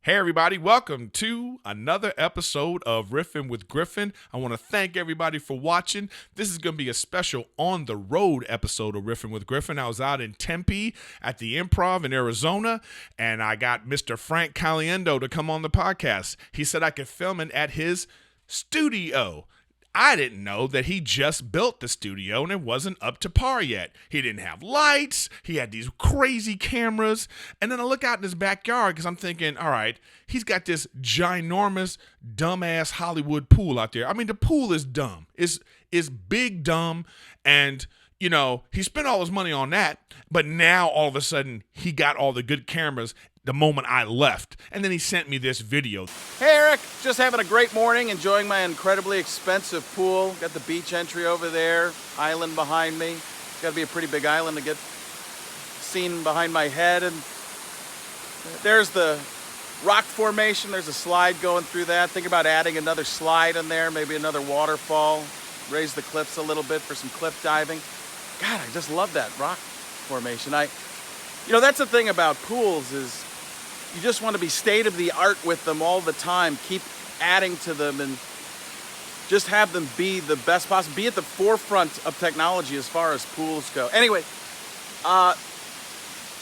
Hey everybody, welcome to another episode of Riffin with Griffin. I want to thank everybody for watching. This is going to be a special on the road episode of Riffin with Griffin. I was out in Tempe at the Improv in Arizona, and I got Mr. Frank Caliendo to come on the podcast. He said I could film it at his studio. I didn't know that he just built the studio and it wasn't up to par yet. He didn't have lights. He had these crazy cameras. And then I look out in his backyard because I'm thinking, all right, he's got this ginormous, dumbass Hollywood pool out there. I mean, the pool is dumb. It's big dumb. And, you know, he spent all his money on that. But now all of a sudden he got all the good cameras the moment I left. And then he sent me this video. Hey Eric, just having a great morning, enjoying my incredibly expensive pool. Got the beach entry over there, island behind me. It's got to be a pretty big island to get seen behind my head. And there's the rock formation. There's a slide going through that. Think about adding another slide in there, maybe another waterfall. Raise the cliffs a little bit for some cliff diving. God, I just love that rock formation. You know, that's the thing about pools is you just want to be state-of-the-art with them all the time. Keep adding to them and just have them be the best possible. Be at the forefront of technology as far as pools go. Anyway,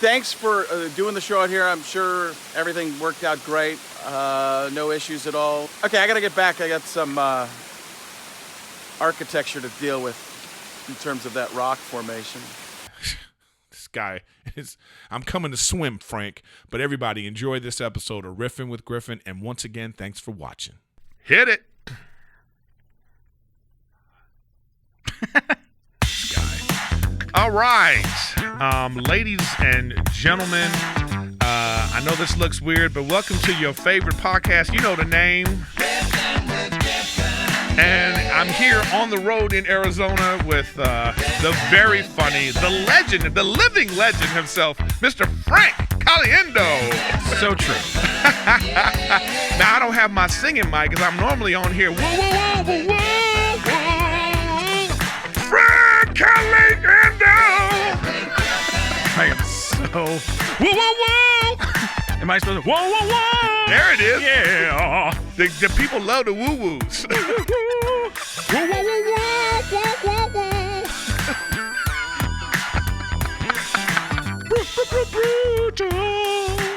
thanks for doing the show out here. I'm sure everything worked out great. No issues at all. Okay, I got to get back. I got some architecture to deal with in terms of that rock formation. Guy I'm coming to swim, Frank. But everybody, enjoy this episode of Riffin with Griffin, and once again, thanks for watching. Hit it. All right, ladies and gentlemen, I know this looks weird, but welcome to your favorite podcast. You know the name. And I'm here on the road in Arizona with the very funny, the legend, the living legend himself, Mr. Frank Caliendo. So true. Now, I don't have my singing mic because I'm normally on here. Whoa, whoa, whoa, whoa, whoa, whoa. Frank Caliendo. I am so... Whoa, whoa, whoa. Am I supposed to... Whoa, whoa, whoa. There it is. Yeah. The people love the woo-woos. Whoa, whoa, whoa, whoa, whoa, whoa, whoa.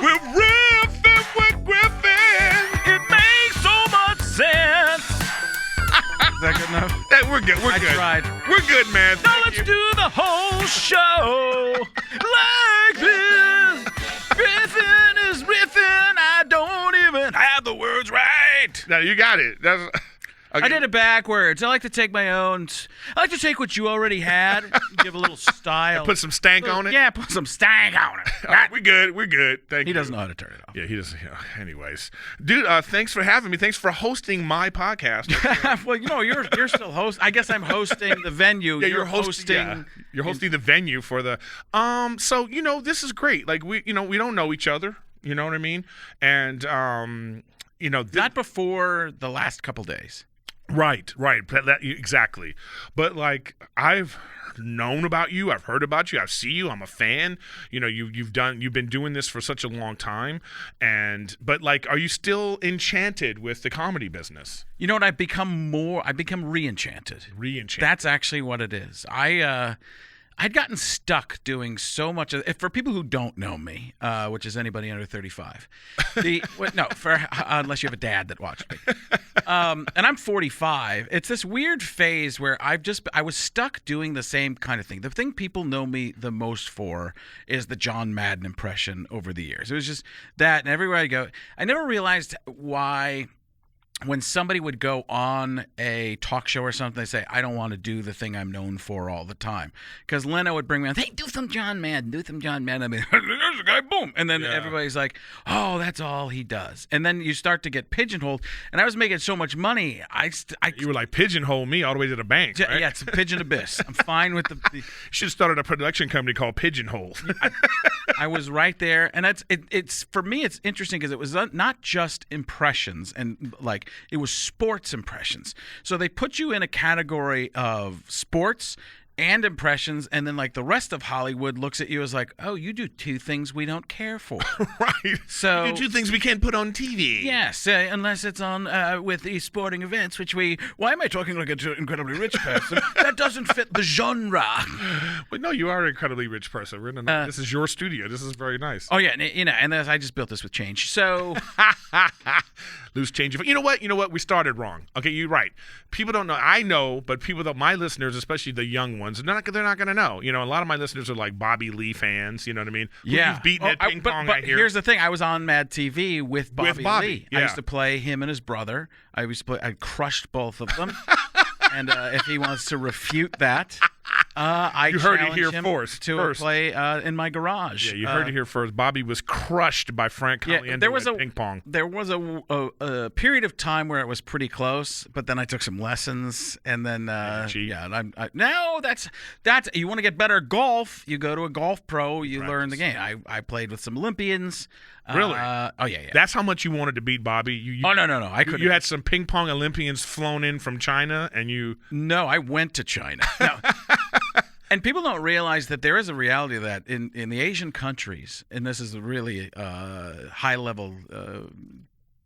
We're riffing with Griffin. It makes so much sense. Is that good enough? We're good. We're I good. tried. We're good, man. Now Thank let's you. do the whole show like this. Griffin is riffing. I don't even have the words right. Now you got it. That's. Okay. I did it backwards. I like to take my own. I like to take what you already had, give a little style. Put some stank on it. Yeah, put some stank on it. All right, we're good. We're good. Thank you. He doesn't know how to turn it off. Yeah, he doesn't. Yeah. Anyways, dude, thanks for having me. Thanks for hosting my podcast. Well, you know, you're still host. I guess I'm hosting the venue. Yeah, you're hosting. Yeah. You're hosting the venue for the. So you know, this is great. Like we don't know each other. You know what I mean? And you know, not before the last couple days. Right. Exactly. But like I've known about you, I've heard about you, I see you, I'm a fan. You know, you've been doing this for such a long time, but like, are you still enchanted with the comedy business? You know what? I've become re-enchanted. Re-enchanted. That's actually what it is. I'd gotten stuck doing so much of, for people who don't know me, which is anybody under 35. Unless you have a dad that watched me. And I'm 45. It's this weird phase where I was stuck doing the same kind of thing. The thing people know me the most for is the John Madden impression over the years. It was just that, and everywhere I go, I never realized why when somebody would go on a talk show or something, they say, I don't want to do the thing I'm known for all the time. Because Leno would bring me on, hey, do some John Madden. I mean, there's a guy, boom. And then everybody's like, oh, that's all he does. And then you start to get pigeonholed. And I was making so much money. You were like, pigeonhole me all the way to the bank, right? Yeah, it's a pigeon abyss. I'm fine with the you should have started a production company called Pigeonhole. I was right there. And it's for me, it's interesting because it was not just impressions and like, it was sports impressions. So they put you in a category of sports and impressions, and then like the rest of Hollywood looks at you as like, oh, you do two things we don't care for. Right. So you do 2 things we can't put on TV. yes, unless it's on with these sporting events, which why am I talking like an incredibly rich person? That doesn't fit the genre. Well, no, you are an incredibly rich person. This is your studio. This is very nice. Oh yeah, and I just built this with change. So Loose change. You know what? We started wrong. Okay, you're right. People don't know. I know, but people don't. My listeners, especially the young ones, they're not going to know. A lot of my listeners are like Bobby Lee fans. You know what I mean? Yeah. You've beaten at ping pong. But I hear. here's the thing: I was on MADtv with Bobby Lee. Yeah. I used to play him and his brother. I crushed both of them. And if he wants to refute that, I challenge him to play in my garage. Yeah, you heard it here first. Bobby was crushed by Frank Caliendo at ping pong. There was a period of time where it was pretty close, but then I took some lessons, and then no, that's you want to get better at golf. You go to a golf pro. You learn the game. I played with some Olympians. Really? Oh yeah. That's how much you wanted to beat Bobby. No. I couldn't. You had some ping pong Olympians flown in from China, and you. No, I went to China. No. And people don't realize that there is a reality of that in the Asian countries, and this is a really high level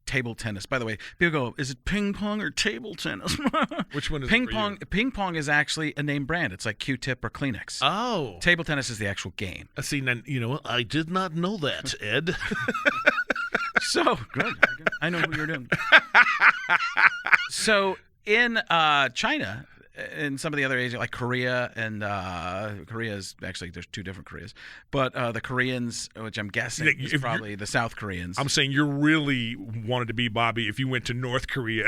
table tennis. By the way, people go, is it ping pong or table tennis? Which one is ping it for pong? you? Ping pong is actually a name brand. It's like Q-tip or Kleenex. Oh. Table tennis is the actual game. See, then, I did not know that, Ed. So good. I know who you're doing. So in China, in some of the other Asia, like Korea, and Korea is actually, there's 2 different Koreas, but the Koreans, which I'm guessing is probably the South Koreans. I'm saying you really wanted to be Bobby if you went to North Korea.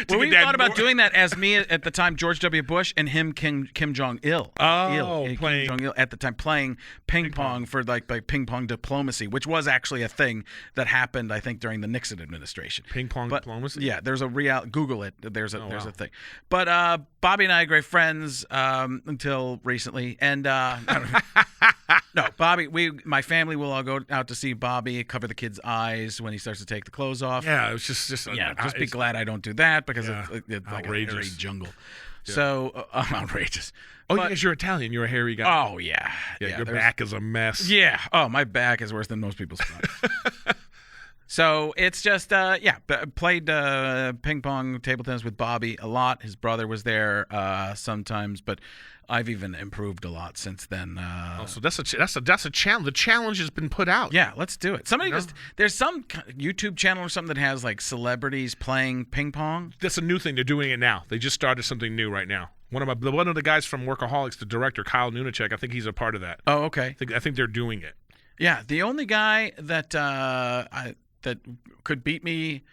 Well, we thought about doing that as me at the time, George W. Bush, and him, Kim Jong-il. Playing Kim Jong-il at the time, playing ping pong for like ping pong diplomacy, which was actually a thing that happened, I think, during the Nixon administration. Ping pong diplomacy? Yeah, there's a Google it. There's a thing. But Bobby and I are great friends until recently, and no, Bobby. My family will all go out to see Bobby, cover the kid's eyes when he starts to take the clothes off. Yeah, it was just just be glad I don't do that because it's like outrageous. a hairy jungle. Yeah. So outrageous. Oh, because you're Italian, you're a hairy guy. Oh yeah. Your back is a mess. Yeah. Oh, my back is worse than most people's back. So it's just, played ping pong, table tennis with Bobby a lot. His brother was there sometimes, but I've even improved a lot since then. So that's a challenge. The challenge has been put out. Yeah, let's do it. There's some YouTube channel or something that has like celebrities playing ping pong. That's a new thing. They're doing it now. They just started something new right now. One of the guys from Workaholics, the director Kyle Nunacek, I think he's a part of that. Oh, okay. I think they're doing it. Yeah, the only guy that that could beat me,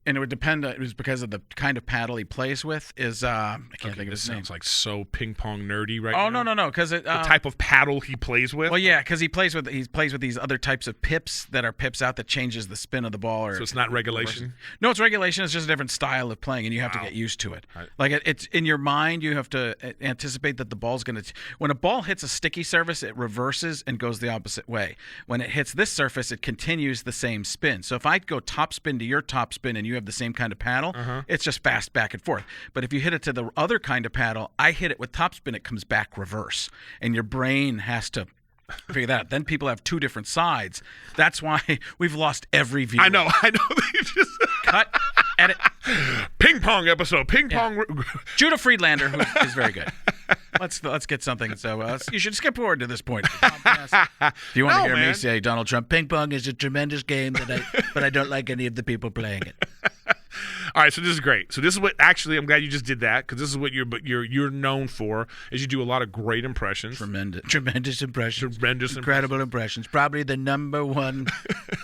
and it would depend. It was because of the kind of paddle he plays with. Is I can't think of his name. Sounds like so ping pong nerdy right now. Oh no, because the type of paddle he plays with. Well, yeah, because he plays with these other types of pips that are pips out that changes the spin of the ball. So it's not regulation. No, it's regulation. It's just a different style of playing, and you have to get used to it. Right. Like it's in your mind, you have to anticipate that the ball's going to. When a ball hits a sticky surface, it reverses and goes the opposite way. When it hits this surface, it continues the same spin. So if I go top spin to your top spin, and you have the same kind of paddle, it's just fast back and forth. But if you hit it to the other kind of paddle, I hit it with topspin, it comes back reverse. And your brain has to figure that out. Then people have 2 different sides. That's why we've lost every viewer. I know. They just cut, edit. Ping pong episode. Ping pong. Judah Friedlander, who is very good. Let's get something. So you should skip forward to this point. If you want to hear me say Donald Trump, ping pong is a tremendous game, but I don't like any of the people playing it. All right, so this is great. So this is what actually I'm glad you just did that because this is what you're known for is you do a lot of great impressions. Tremendous impressions. Incredible impressions. Probably the #1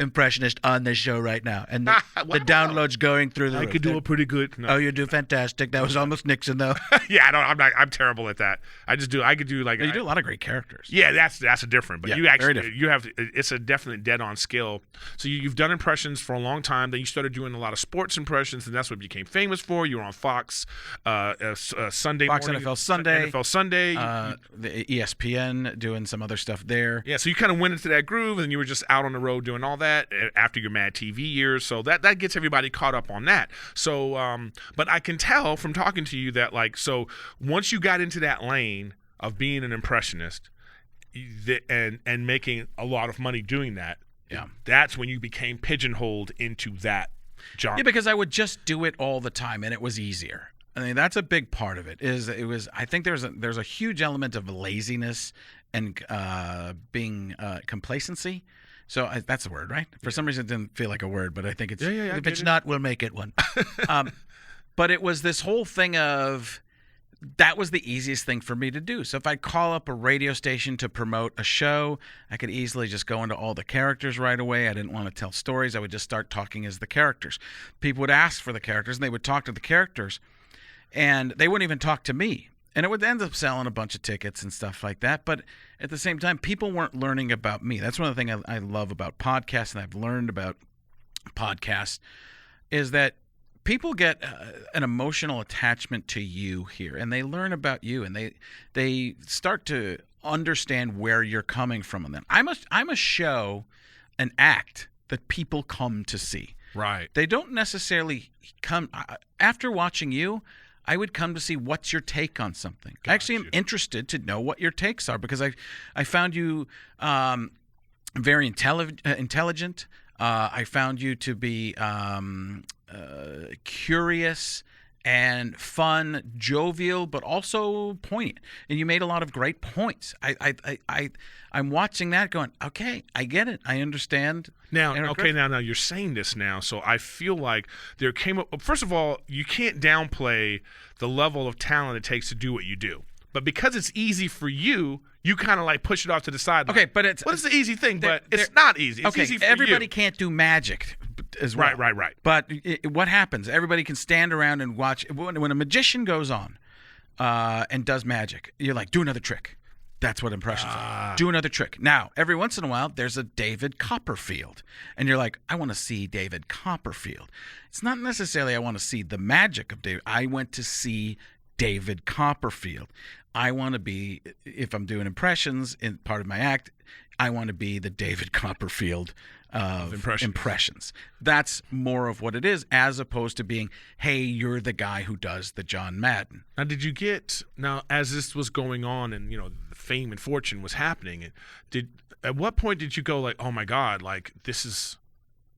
impressionist on this show right now. And the downloads going through the roof. I could do a pretty good. No. Oh, you do fantastic. That was almost Nixon though. Yeah, I'm terrible at that. I could do like you do a lot of great characters. Yeah, that's a different. But you actually different. you have it's a definite dead on skill. So you've done impressions for a long time. Then you started doing a lot of sports impressions, and That's what you became famous for. You were on Fox Sunday Fox morning. NFL Sunday. NFL Sunday. The ESPN, doing some other stuff there. Yeah, so you kind of went into that groove, and you were just out on the road doing all that after your MADtv years. So that gets everybody caught up on that. So, but I can tell from talking to you that, like, so once you got into that lane of being an impressionist and making a lot of money doing that, yeah, that's when you became pigeonholed into that genre. Yeah, because I would just do it all the time, and it was easier. I mean, that's a big part of it. I think there's a huge element of laziness and being complacency. So that's a word, right? For some reason, it didn't feel like a word, but I think it's. Yeah, if it's not, we'll make it one. But it was this whole thing of. That was the easiest thing for me to do. So if I'd call up a radio station to promote a show, I could easily just go into all the characters right away. I didn't want to tell stories. I would just start talking as the characters. People would ask for the characters, and they would talk to the characters, and they wouldn't even talk to me. And it would end up selling a bunch of tickets and stuff like that. But at the same time, people weren't learning about me. That's one of the things I love about podcasts, and I've learned about podcasts, is that people get an emotional attachment to you here, and they learn about you, and they start to understand where you're coming from. And then I'm a show, an act that people come to see. Right. They don't necessarily come after watching you. I would come to see what's your take on something. I actually am interested to know what your takes are, because I found you very intelligent. I found you to be curious and fun, jovial, but also poignant. And you made a lot of great points. I'm watching that going, okay, I get it. I understand. Now you're saying this now, so I feel like there came up. First of all, you can't downplay the level of talent it takes to do what you do. But because it's easy for you, you kind of like push it off to the side. Okay, but it's the easy thing, but it's not easy. It's easy for everybody you. Can't do magic as well. Right. But what happens? Everybody can stand around and watch. When a magician goes on and does magic, you're like, do another trick. That's what impressions are. Do another trick. Now, every once in a while, there's a David Copperfield. And you're like, I want to see David Copperfield. It's not necessarily I want to see the magic of David. I went to see David Copperfield. I want to be, if I'm doing impressions in part of my act, I want to be the David Copperfield of impressions. That's more of what it is, as opposed to being, hey, you're the guy who does the John Madden. Now, as this was going on and, the fame and fortune was happening, at what point did you go like, oh my God, like is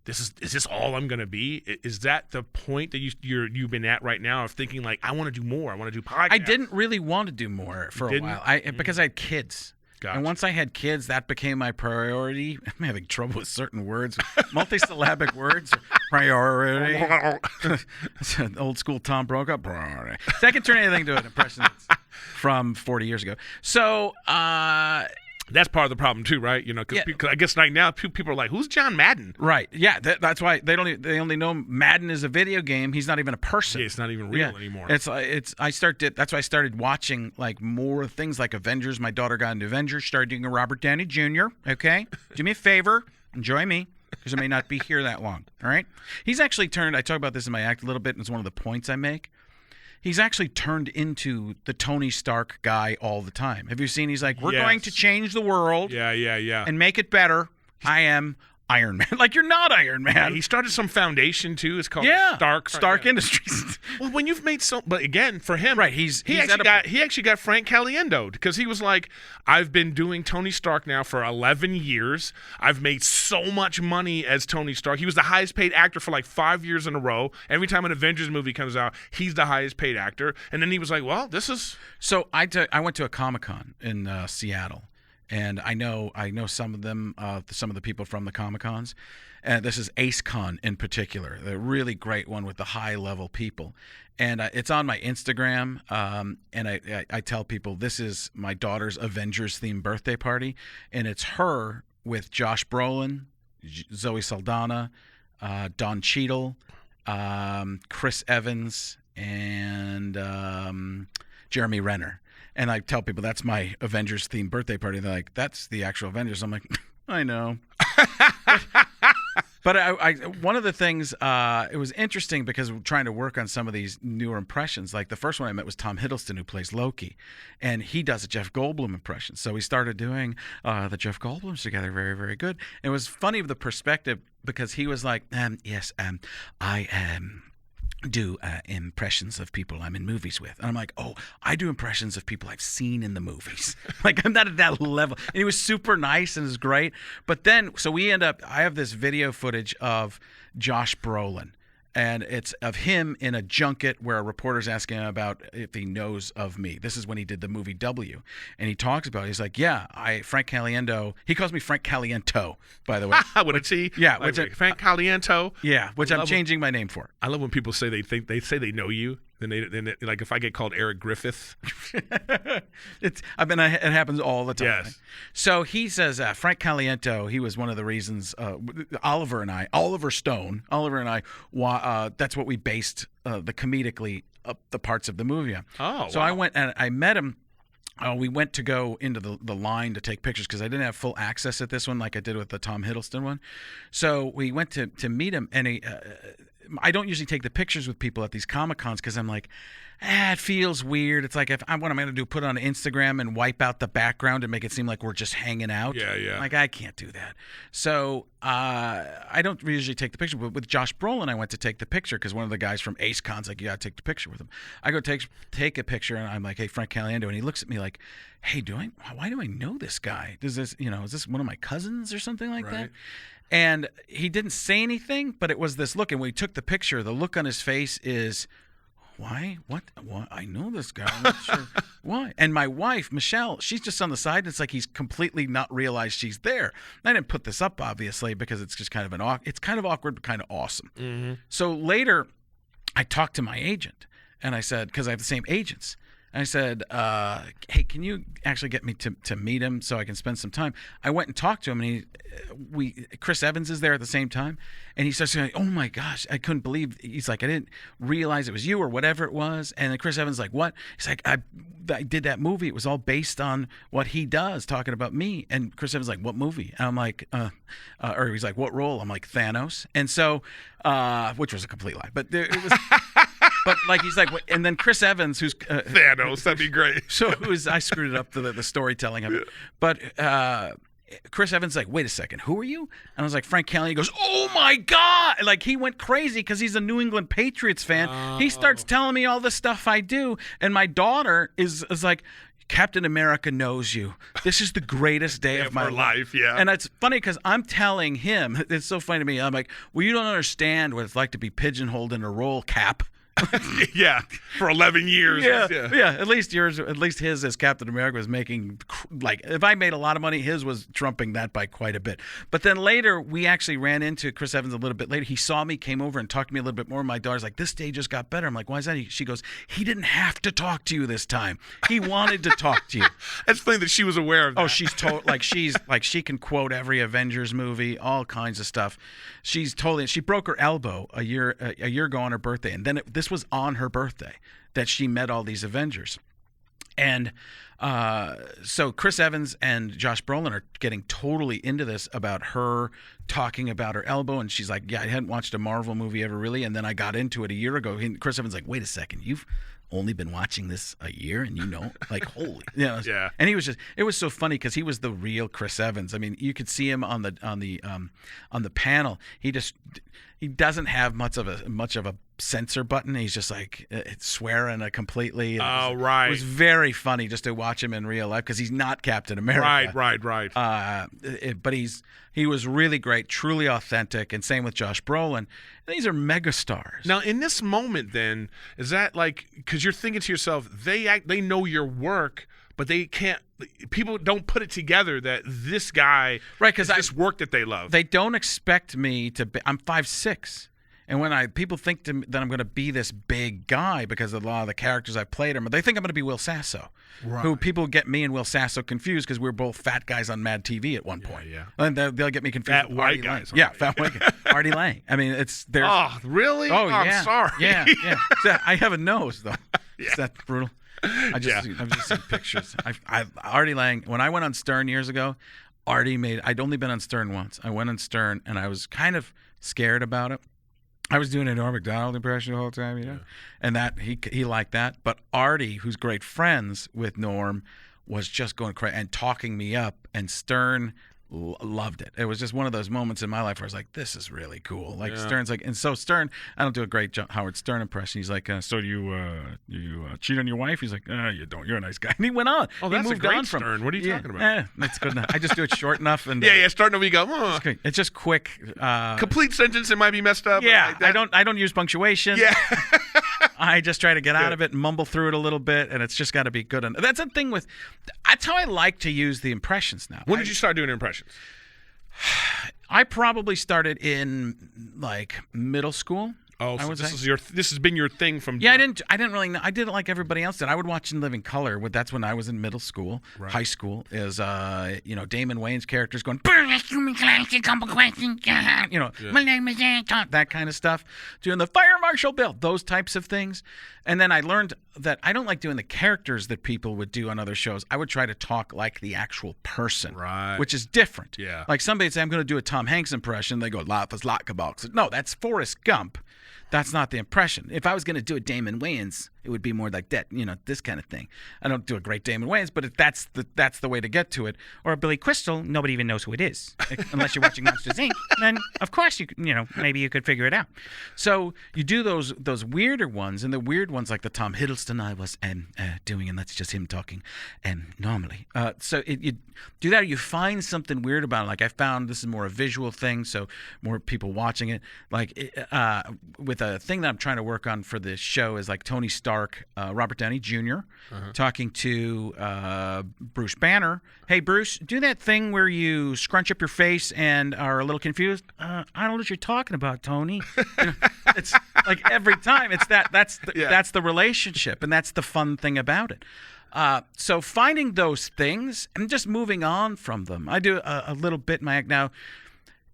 this all I'm going to be? Is that the point that you've been at right now of thinking like, I want to do more. I want to do podcasts. I didn't really want to do more for a while because I had kids. Gotcha. And once I had kids, that became my priority. I'm having trouble with certain words, multisyllabic words. Priority. It's an old school Tom Brokaw. Priority. So I can turn anything to an impression that's from 40 years ago. So, that's part of the problem too, right? Because I guess right now people are like, "Who's John Madden?" Right? Yeah, that's why they only know Madden is a video game. He's not even a person. Yeah, it's not even real anymore. That's why I started watching like more things like Avengers. My daughter got into Avengers. Started doing a Robert Downey Jr. Okay, do me a favor, enjoy me, because I may not be here that long. All right. He's actually turned. I talk about this in my act a little bit, and it's one of the points I make. He's actually turned into the Tony Stark guy all the time. Have you seen? He's like, we're going to change the world. Yeah. And make it better. I am Iron Man. Like, you're not Iron Man. Yeah, he started some foundation too. It's called Stark Industries. Well, when you've made but again, for him, right? He actually got Frank Caliendo, because he was like, I've been doing Tony Stark now for 11 years. I've made so much money as Tony Stark. He was the highest paid actor for like 5 years in a row. Every time an Avengers movie comes out, he's the highest paid actor. And then he was like, well, this is. So I went to a Comic-Con in Seattle. And I know some of them, some of the people from the Comic-Cons. And this is AceCon in particular, the really great one with the high-level people. And it's on my Instagram. And I tell people this is my daughter's Avengers-themed birthday party. And it's her with Josh Brolin, Zoe Saldana, Don Cheadle, Chris Evans, and Jeremy Renner. And I tell people that's my Avengers-themed birthday party. They're like, that's the actual Avengers. I'm like, I know. But one of the things, it was interesting because we're trying to work on some of these newer impressions. Like the first one I met was Tom Hiddleston, who plays Loki, and he does a Jeff Goldblum impression. So we started doing the Jeff Goldblums together, very, very good. And it was funny the perspective because he was like, yes, I do impressions of people I'm in movies with. And I'm like, oh, I do impressions of people I've seen in the movies. Like, I'm not at that level. And he was super nice and it was great. But then, so we end up, I have this video footage of Josh Brolin. And it's of him in a junket where a reporter's asking him about if he knows of me. This is when he did the movie W. And he talks about it. He's like, yeah, Frank Caliendo. He calls me Frank Caliento, by the way. With a T? Yeah. Frank Caliento. Yeah, which I'm changing my name for. I love when people say they say they know you. Then like if I get called Eric Griffith. It happens all the time. Yes. So he says, Frank Caliento, he was one of the reasons, Oliver Stone and I, that's what we based the comedically the parts of the movie on. Oh, so wow. I went and I met him. We went to go into the line to take pictures because I didn't have full access at this one like I did with the Tom Hiddleston one. So we went to meet him, and I don't usually take the pictures with people at these Comic-Cons because I'm like, it feels weird. It's like what am I going to do? Put it on Instagram and wipe out the background and make it seem like we're just hanging out? Yeah. Like, I can't do that. So I don't usually take the picture. But with Josh Brolin, I went to take the picture because one of the guys from Ace Con's like, you got to take the picture with him. I go take a picture, and I'm like, hey, Frank Caliendo. And he looks at me like, hey, why do I know this guy? Is this one of my cousins or something like that? And he didn't say anything, but it was this look. And when we took the picture, the look on his face is, why? What? I know this guy. I'm not sure why. And my wife, Michelle, she's just on the side. It's like he's completely not realized she's there. I didn't put this up, obviously, because it's just kind of it's kind of awkward, but kind of awesome. Mm-hmm. So later, I talked to my agent, and I said, because I have the same agents. And I said, hey, can you actually get me to meet him so I can spend some time? I went and talked to him, and Chris Evans is there at the same time. And he starts saying, oh, my gosh, I couldn't believe. He's like, I didn't realize it was you or whatever it was. And then Chris Evans is like, what? He's like, I did that movie. It was all based on what he does, talking about me. And Chris Evans is like, what movie? And I'm like, or he's like, what role? I'm like, Thanos. And so, which was a complete lie. But it was... But like he's like, and then Chris Evans, who's Thanos, that'd be great. So I screwed it up to the storytelling of it. But Chris Evans is like, wait a second, who are you? And I was like, Frank Caliendo. He goes, oh my God! Like he went crazy because he's a New England Patriots fan. Oh. He starts telling me all the stuff I do, and my daughter is like, Captain America knows you. This is the greatest day of my life. Yeah. And it's funny because I'm telling him, it's so funny to me. I'm like, well, you don't understand what it's like to be pigeonholed in a role, Cap. Yeah, for 11 years. Yeah. At least his as Captain America was making, like, if I made a lot of money, his was trumping that by quite a bit. But then later, we actually ran into Chris Evans a little bit later. He saw me, came over and talked to me a little bit more. My daughter's like, this day just got better. I'm like, why is that? She goes, he didn't have to talk to you this time. He wanted to talk to you. It's funny that she was aware of that. Oh, she can quote every Avengers movie, all kinds of stuff. She broke her elbow a year ago on her birthday, and then this was on her birthday that she met all these Avengers. And so Chris Evans and Josh Brolin are getting totally into this about her talking about her elbow, and she's like, yeah, I hadn't watched a Marvel movie ever really, and then I got into it a year ago. And Chris Evans is like, wait a second, you've only been watching this a year, and like, holy, yeah. And it was so funny because he was the real Chris Evans. I mean, you could see him on the panel. He doesn't have much of a censor button. He's just like swearing completely. Right. It was very funny just to watch him in real life because he's not Captain America. Right. But he was really great, truly authentic, and same with Josh Brolin. These are megastars. Now, in this moment, then, is that like, because you're thinking to yourself, they know your work, but they can't. People don't put it together that this guy, right? Because this work that they love. They don't expect me to be. I'm 5'6". And when people think that I'm going to be this big guy because of a lot of the characters I've played, they think I'm going to be Will Sasso, right. Who people get me and Will Sasso confused because we're both fat guys on MADtv at one point. Yeah. And they'll get me confused. Fat with white guys. Yeah, fat white guys. Artie Lang. I mean, there's. Oh, really? Oh, yeah. I'm sorry. Yeah. So I have a nose, though. Yeah. Is that brutal? I've just seen pictures. Artie Lang, when I went on Stern years ago, Artie made. I'd only been on Stern once. I went on Stern, and I was kind of scared about it. I was doing a Norm Macdonald impression the whole time, you know, and that he liked that. But Artie, who's great friends with Norm, was just going crazy and talking me up, and Stern loved it. It was just one of those moments in my life where I was like, this is really cool. Like Stern's like, and so Stern, I don't do a great Howard Stern impression. He's like, so do you cheat on your wife? He's like, you don't. You're a nice guy. And he went on. Oh, he that's moved a great on from Stern. What are you talking about? That's good enough. I just do it short enough. And starting to go. it's just quick. Complete sentence. It might be messed up. Yeah, like I don't use punctuation. Yeah. I just try to get out of it and mumble through it a little bit, and it's just got to be good. That's the thing with. That's how I like to use the impressions now. When did you start doing impressions? I probably started in like middle school. Oh, so this has been your thing from. Yeah, I didn't really know. I did it like everybody else did. I would watch In Living Color. That's when I was in middle school, high school. Is Damon Wayans' characters going, my name is Anton, that kind of stuff. Doing the Fire Marshal Bill, those types of things. And then I learned that I don't like doing the characters that people would do on other shows. I would try to talk like the actual person, which is different. Yeah. Like somebody would say, I'm going to do a Tom Hanks impression. They go, "Life is like a box." No, that's Forrest Gump. That's not the impression. If I was going to do a Damon Wayans, it would be more like that, this kind of thing. I don't do a great Damon Wayans, but that's the way to get to it. Or a Billy Crystal, nobody even knows who it is, unless you're watching Monsters Inc. Then of course maybe you could figure it out. So you do those weirder ones, and the weird ones like the Tom Hiddleston I was doing, and that's just him talking, and normally. So you do that, or you find something weird about it. Like I found this is more a visual thing, so more people watching it. Like with a thing that I'm trying to work on for this show is like Tony Stark, Robert Downey Jr. Talking to Bruce Banner. Hey, Bruce, do that thing where you scrunch up your face and are a little confused. I don't know what you're talking about, Tony. It's like every time. It's that's the relationship, and that's the fun thing about it. So finding those things and just moving on from them. I do a little bit in my act now.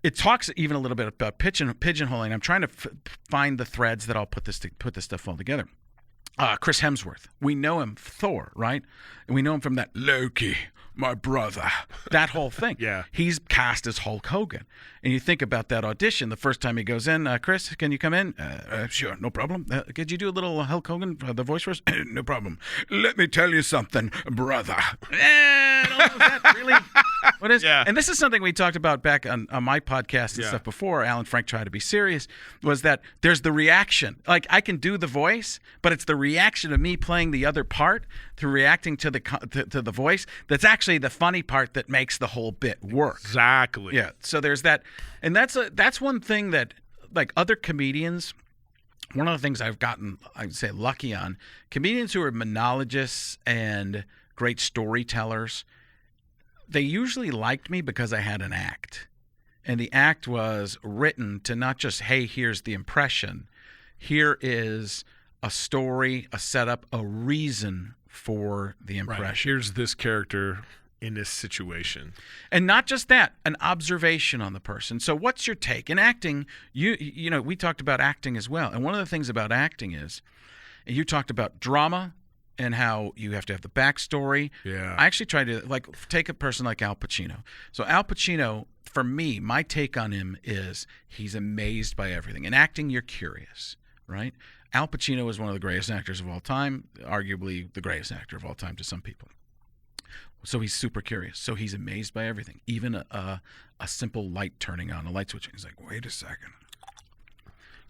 It talks even a little bit about pigeonholing. I'm trying to find the threads that I'll put this stuff all together. Chris Hemsworth. We know him, Thor, right? And we know him from that Loki, my brother. That whole thing. Yeah. He's cast as Hulk Hogan. And you think about that audition, the first time he goes in, Chris, can you come in? Sure, no problem. Could you do a little Hulk Hogan, the voice for us? No problem. Let me tell you something, brother. I don't know, is that really... What is? Yeah. And this is something we talked about back on my podcast and stuff before. Alan Frank tried to be serious. Was that there's the reaction? Like I can do the voice, but it's the reaction of me playing the other part through reacting to the voice. That's actually the funny part that makes the whole bit work. Exactly. Yeah. So there's that, and that's one thing that like other comedians. One of the things I've gotten, I'd say, lucky on comedians who are monologists and great storytellers. They usually liked me because I had an act. And the act was written to not just, hey, here's the impression. Here is a story, a setup, a reason for the impression. Right. Here's this character in this situation. And not just that, an observation on the person. So what's your take? In acting, you know, we talked about acting as well. And one of the things about acting is, you talked about drama, and how you have to have the backstory. Yeah. I actually try to take a person like Al Pacino. So Al Pacino, for me, my take on him is he's amazed by everything. In acting, you're curious, right? Al Pacino is one of the greatest actors of all time, arguably the greatest actor of all time to some people. So he's super curious. So he's amazed by everything, even a simple light turning on, a light switch. He's like, wait a second.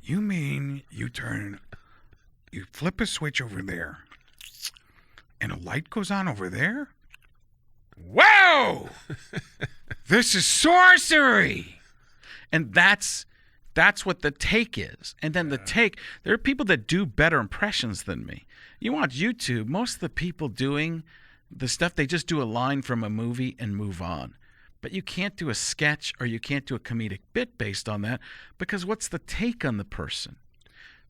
You mean you flip a switch over there, and a light goes on over there? Whoa! This is sorcery! And that's what the take is. And then the take, there are people that do better impressions than me. You watch YouTube, most of the people doing the stuff, they just do a line from a movie and move on. But you can't do a sketch or you can't do a comedic bit based on that, because what's the take on the person?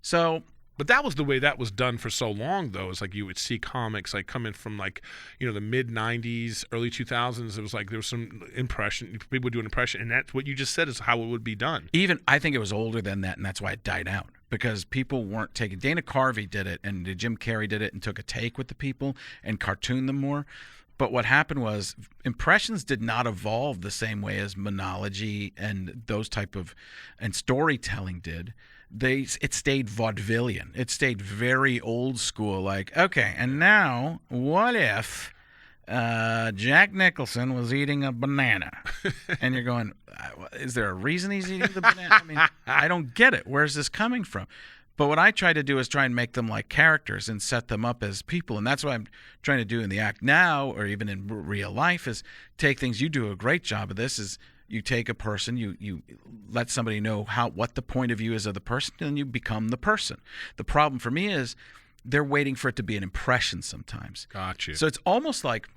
So... But that was the way that was done for so long, though. It's like you would see comics like coming from like, the mid 90s, early 2000s. It was like there was some impression. People would do an impression. And that's what you just said is how it would be done. Even I think it was older than that. And that's why it died out, because people weren't taking. Dana Carvey did it, and Jim Carrey did it and took a take with the people and cartooned them more. But what happened was impressions did not evolve the same way as monology and those type of and storytelling did. It stayed vaudevillian. It stayed very old school. Like, okay, and now what if Jack Nicholson was eating a banana? And you're going, is there a reason he's eating the banana? I mean, I don't get it. Where's this coming from? But what I try to do is try and make them like characters and set them up as people. And that's what I'm trying to do in the act now, or even in real life, is take things. You do a great job of this, is you take a person, you let somebody know what the point of view is of the person, and you become the person. The problem for me is they're waiting for it to be an impression sometimes. Gotcha. So it's almost like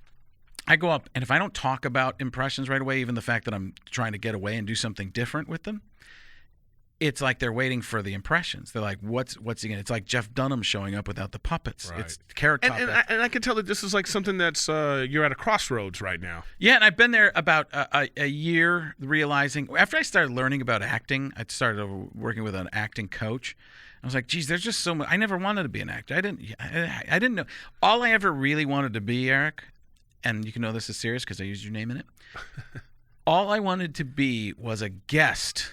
I go up, and if I don't talk about impressions right away, even the fact that I'm trying to get away and do something different with them, it's like they're waiting for the impressions. They're like, what's he gonna? It's like Jeff Dunham showing up without the puppets. Right. It's Carrot Top. And I can tell that this is like something that's you're at a crossroads right now. Yeah, and I've been there about a year, realizing after I started learning about acting, I started working with an acting coach. I was like, geez, there's just so much. I never wanted to be an actor. I didn't know. All I ever really wanted to be, Eric, and you can know this is serious because I used your name in it. All I wanted to be was a guest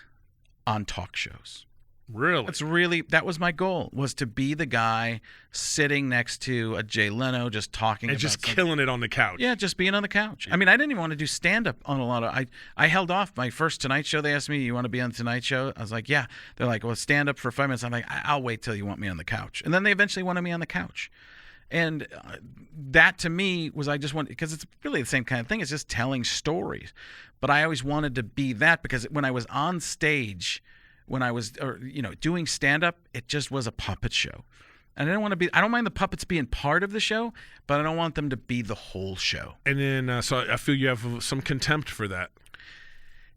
on talk shows. Really? That was my goal, was to be the guy sitting next to a Jay Leno just talking and about just something. killing it on the couch. Yeah, just being on the couch. I mean, I didn't even want to do stand-up on a lot of... I held off. My first Tonight Show, they asked me, you want to be on the Tonight Show? I was like, yeah. They're like, well, stand-up for 5 minutes. I'm like, I'll wait till you want me on the couch. And then they eventually wanted me on the couch. And that to me was, I just wanted... Because it's really the same kind of thing. It's just telling stories. But I always wanted to be that, because when I was on stage... When I was, doing stand-up, it just was a puppet show. And I didn't want to be, I don't mind the puppets being part of the show, but I don't want them to be the whole show. And then, so I feel you have some contempt for that.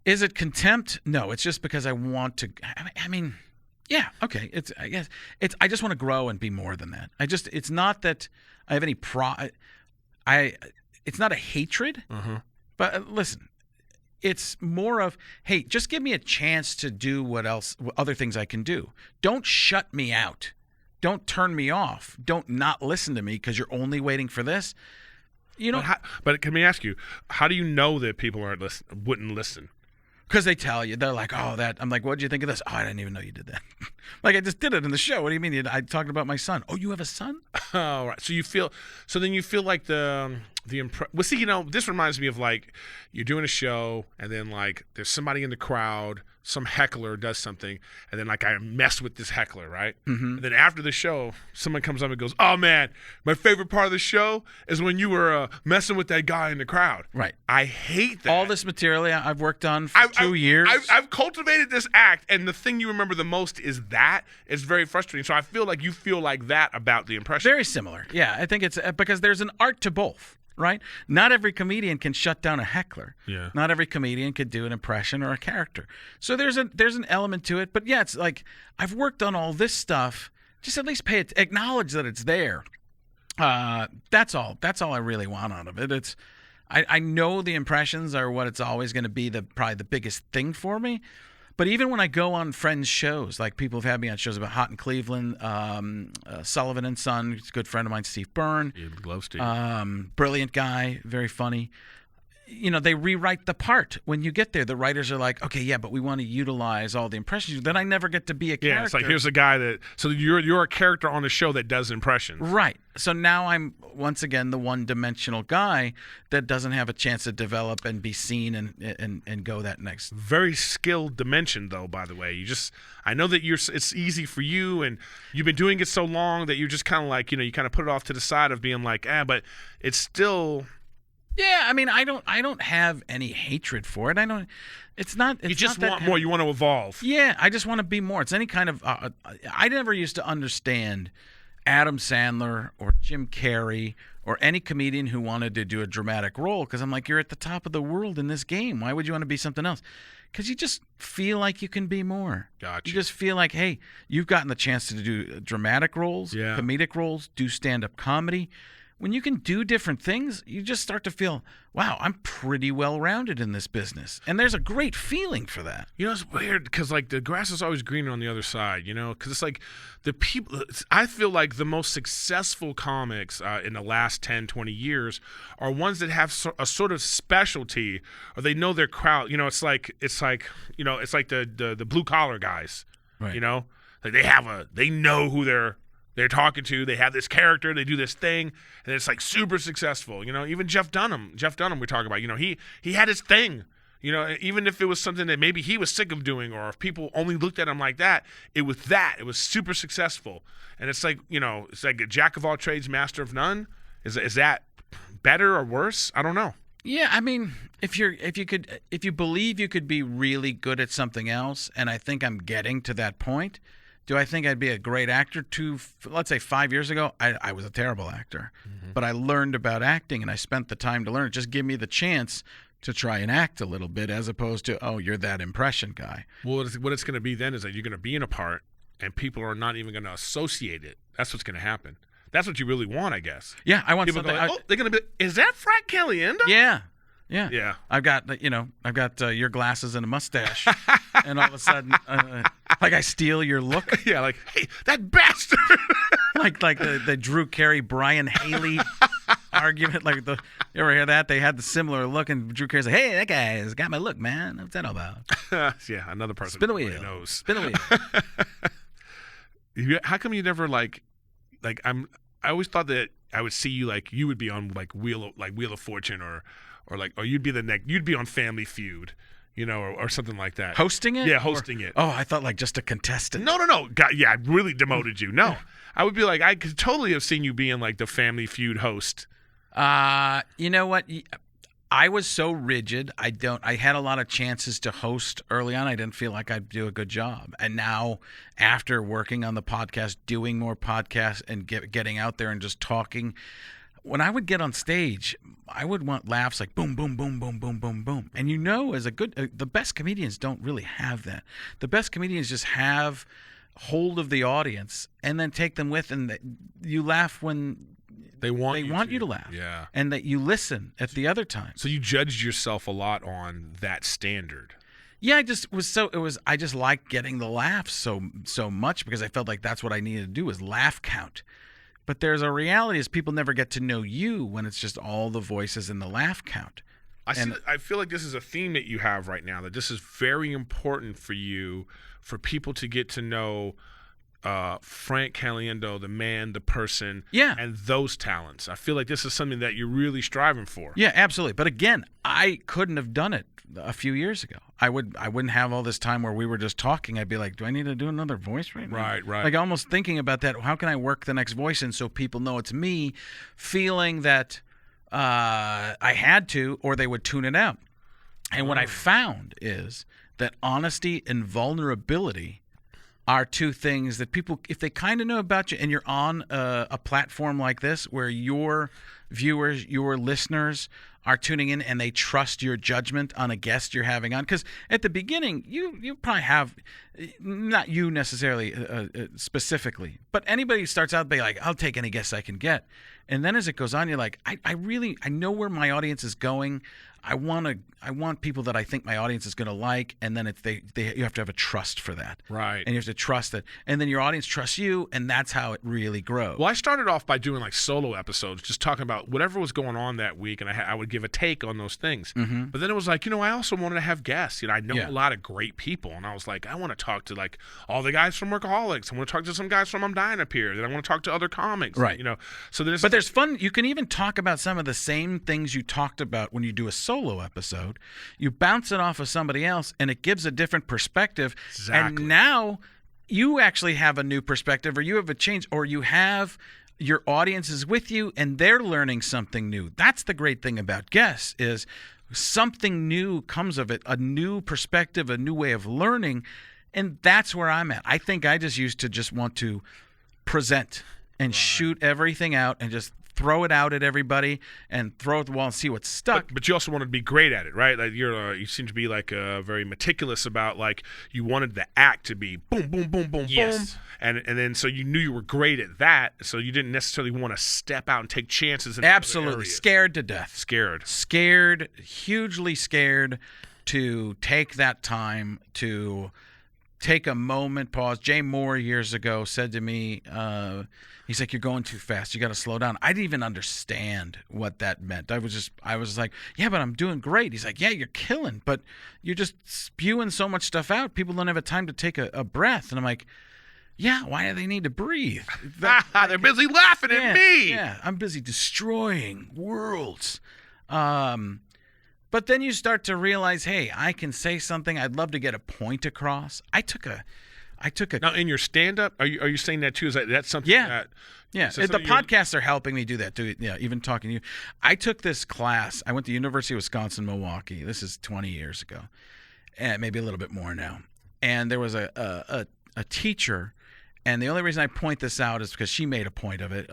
Is it contempt? No, it's just because I want to, I mean, yeah, okay. I just want to grow and be more than that. It's not that I have any it's not a hatred, but listen. It's more of, hey, just give me a chance to do what other things I can do. Don't shut me out. Don't turn me off. Don't not listen to me because you're only waiting for this. But can we ask you, how do you know that people wouldn't listen? Because they tell you. They're like, oh, that. I'm like, what did you think of this? Oh, I didn't even know you did that. Like, I just did it in the show. What do you mean? I talked about my son. Oh, you have a son? Oh, right. So then you feel like well, see, this reminds me of like you're doing a show and then like there's somebody in the crowd, some heckler does something, and then like I mess with this heckler, right? Mm-hmm. And then after the show, someone comes up and goes, "Oh man, my favorite part of the show is when you were messing with that guy in the crowd." Right. I hate that. All this material I've worked on for 2 years. I've cultivated this act, and the thing you remember the most is that. It's very frustrating. So I feel like you feel like that about the impression. Very similar. Yeah, I think it's because there's an art to both. Right? Not every comedian can shut down a heckler. Yeah. Not every comedian could do an impression or a character. So there's an element to it. But yeah, it's like I've worked on all this stuff. Just at least acknowledge that it's there. That's all. That's all I really want out of it. I know the impressions are what it's always going to be, probably the biggest thing for me. But even when I go on friends' shows, like people have had me on shows about Hot in Cleveland, Sullivan and Son, who's a good friend of mine, Steve Byrne. Yeah, love Steve. Brilliant guy, very funny. They rewrite the part. When you get there, the writers are like, okay, yeah, but we want to utilize all the impressions. Then I never get to be a character. Yeah, it's like, here's a guy so you're a character on a show that does impressions. Right. So now I'm, once again, the one-dimensional guy that doesn't have a chance to develop and be seen and go that next. Very skilled dimension, though, by the way. I know that it's easy for you, and you've been doing it so long that you're just kind of like, you kind of put it off to the side of being like, but it's still... Yeah, I mean, I don't have any hatred for it. It's not. You just want more. You want to evolve. Yeah, I just want to be more. It's any kind of. I never used to understand Adam Sandler or Jim Carrey or any comedian who wanted to do a dramatic role, because I'm like, you're at the top of the world in this game. Why would you want to be something else? Because you just feel like you can be more. Gotcha. You just feel like, hey, you've gotten the chance to do dramatic roles, comedic roles, do stand-up comedy. when you can do different things, you just start to feel, wow, I'm pretty well-rounded in this business. And there's a great feeling for that. You know, it's weird because, like, the grass is always greener on the other side, you know? Because it's like the people – I feel like the most successful comics in the last 10, 20 years are ones that have a sort of specialty, or they know their crowd. You know, it's like you know, it's like the blue-collar guys, Right. you know? Like they know who they're talking to. They have this character. They do this thing, and it's like super successful. You know, even Jeff Dunham we talk about. You know, he had his thing. You know, even if it was something that maybe he was sick of doing, or if people only looked at him like that, it was super successful. And it's like, you know, it's like a jack of all trades, master of none. Is that better or worse? I don't know. Yeah, I mean, if you believe you could be really good at something else, and I think I'm getting to that point. Do I think I'd be a great actor? Let's say 5 years ago, I was a terrible actor. Mm-hmm. But I learned about acting, and I spent the time to learn. Just give me the chance to try and act a little bit, as opposed to, oh, you're that impression guy. Well, what it's going to be then is that you're going to be in a part, and people are not even going to associate it. That's what's going to happen. That's what you really want, I guess. Yeah, I want people something. Go like, they're going to be, is that Frank Caliendo? Yeah. I've got your glasses and a mustache, and all of a sudden, like I steal your look. Yeah, like, hey, that bastard. like the Drew Carey Brian Haley argument. Like you ever hear that? They had the similar look, and Drew Carey's like, "Hey, that guy's got my look, man. What's that all about?" Yeah, another person. Spin the wheel. Knows. Spin the wheel. How come you never I always thought that I would see you like you would be on like Wheel of Fortune or you'd be on Family Feud, you know, or something like that. Hosting it? Yeah, hosting it. Oh, I thought like just a contestant. No. God, yeah, I really demoted you. No, I would be like, I could totally have seen you being like the Family Feud host. You know what? I was so rigid. I had a lot of chances to host early on. I didn't feel like I'd do a good job. And now, after working on the podcast, doing more podcasts, and getting out there and just talking, when I would get on stage, I would want laughs like boom, boom, boom, boom, boom, boom, boom. And you know, as the best comedians don't really have that. The best comedians just have hold of the audience and then take them with, and you laugh when they want you to laugh. Yeah. And that you listen at the other time. So you judged yourself a lot on that standard. Yeah, I just liked getting the laughs so much, because I felt like that's what I needed to do, is laugh count. But there's a reality is people never get to know you when it's just all the voices and the laugh count. I feel like this is a theme that you have right now, that this is very important for you, for people to get to know Frank Caliendo, the man, the person, and those talents. I feel like this is something that you're really striving for. Yeah, absolutely. But again, I couldn't have done it a few years ago. I wouldn't have all this time where we were just talking. I'd be like, do I need to do another voice right now? Right. Like almost thinking about that. How can I work the next voice in so people know it's me, feeling that I had to, or they would tune it out. And what I found is that honesty and vulnerability are two things that people, if they kind of know about you, and you're on a platform like this where your viewers, your listeners are tuning in and they trust your judgment on a guest you're having on. Because at the beginning, you probably have, not you necessarily specifically, but anybody who starts out, be like, I'll take any guest I can get. And then as it goes on, you're like, I know where my audience is going. I want people that I think my audience is going to like, and then you have to have a trust for that, right? And you have to trust it, and then your audience trusts you, and that's how it really grows. Well, I started off by doing like solo episodes, just talking about whatever was going on that week, and I would give a take on those things. Mm-hmm. But then it was like, I also wanted to have guests. I know a lot of great people, and I was like, I want to talk to like all the guys from Workaholics. I want to talk to some guys from I'm Dying Up Here. Then I want to talk to other comics, right? So there's fun. You can even talk about some of the same things you talked about when you do a solo episode. You bounce it off of somebody else, and it gives a different perspective. Exactly. And now you actually have a new perspective, or you have a change, or you have your audience is with you, and they're learning something new. That's the great thing about guests, is something new comes of it, a new perspective, a new way of learning, and that's where I'm at. I think I just used to just want to present and shoot everything out and just throw it out at everybody and throw it at the wall and see what's stuck. But you also wanted to be great at it, right? Like you seem to be like very meticulous about like you wanted the act to be boom, boom, boom, boom, boom, and then so you knew you were great at that, so you didn't necessarily want to step out and take chances. In Absolutely, scared to death. Scared, hugely scared to take that time to take a moment, pause. Jay Moore years ago said to me, he's like, "You're going too fast. You got to slow down." I didn't even understand what that meant. I was like, "Yeah, but I'm doing great." He's like, "Yeah, you're killing, but you're just spewing so much stuff out. People don't have a time to take a breath." And I'm like, "Yeah, why do they need to breathe?" They're busy laughing at me. Yeah, I'm busy destroying worlds. But then you start to realize, hey, I can say something. I'd love to get a point across. I took a. Now, in your stand-up, are you saying that too? Is that something? Yeah. That, yeah. so The podcasts are helping me do that too. Yeah. Even talking to you, I took this class. I went to University of Wisconsin-Milwaukee. This is 20 years ago, and maybe a little bit more now. And there was a teacher, and the only reason I point this out is because she made a point of it.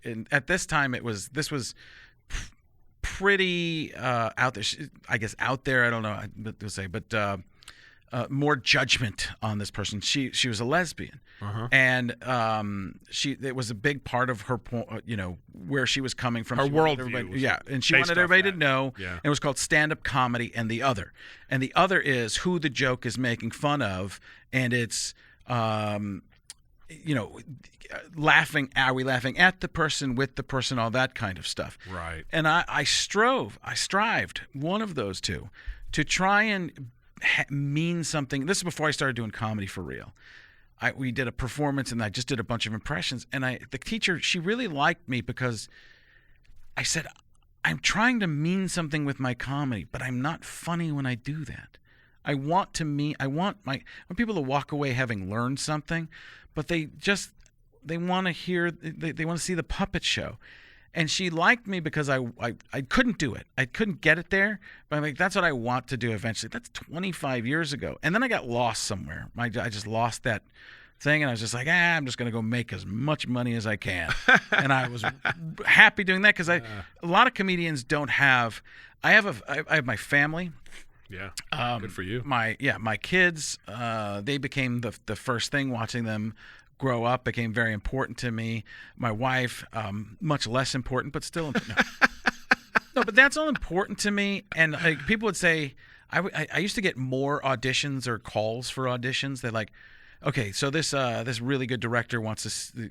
And at this time, this was pretty out there. I guess out there. I don't know what to say, but more judgment on this person. She was a lesbian, and it was a big part of her where she was coming from. Her worldview. Yeah, and she wanted everybody to know. Yeah. And it was called stand-up comedy, and the other is who the joke is making fun of, and it's laughing. Are we laughing at the person, with the person, all that kind of stuff? Right. And I strived, one of those two, to try and mean something. This is before I started doing comedy for real. We did a performance, and I just did a bunch of impressions. And the teacher, she really liked me because I said, I'm trying to mean something with my comedy, but I'm not funny when I do that. I want people to walk away having learned something, but they want to hear, they want to see the puppet show. And she liked me because I couldn't do it. I couldn't get it there. But I'm like, that's what I want to do eventually. That's 25 years ago. And then I got lost somewhere. I just lost that thing. And I was just like, I'm just going to go make as much money as I can. And I was happy doing that because a lot of comedians don't have. I have my family. Yeah. Good for you. My kids. They became the first thing. Watching them grow up became very important to me. My wife, much less important, but still. No, but that's all important to me. And people would say, I used to get more auditions or calls for auditions. They're like, okay, so this really good director wants to,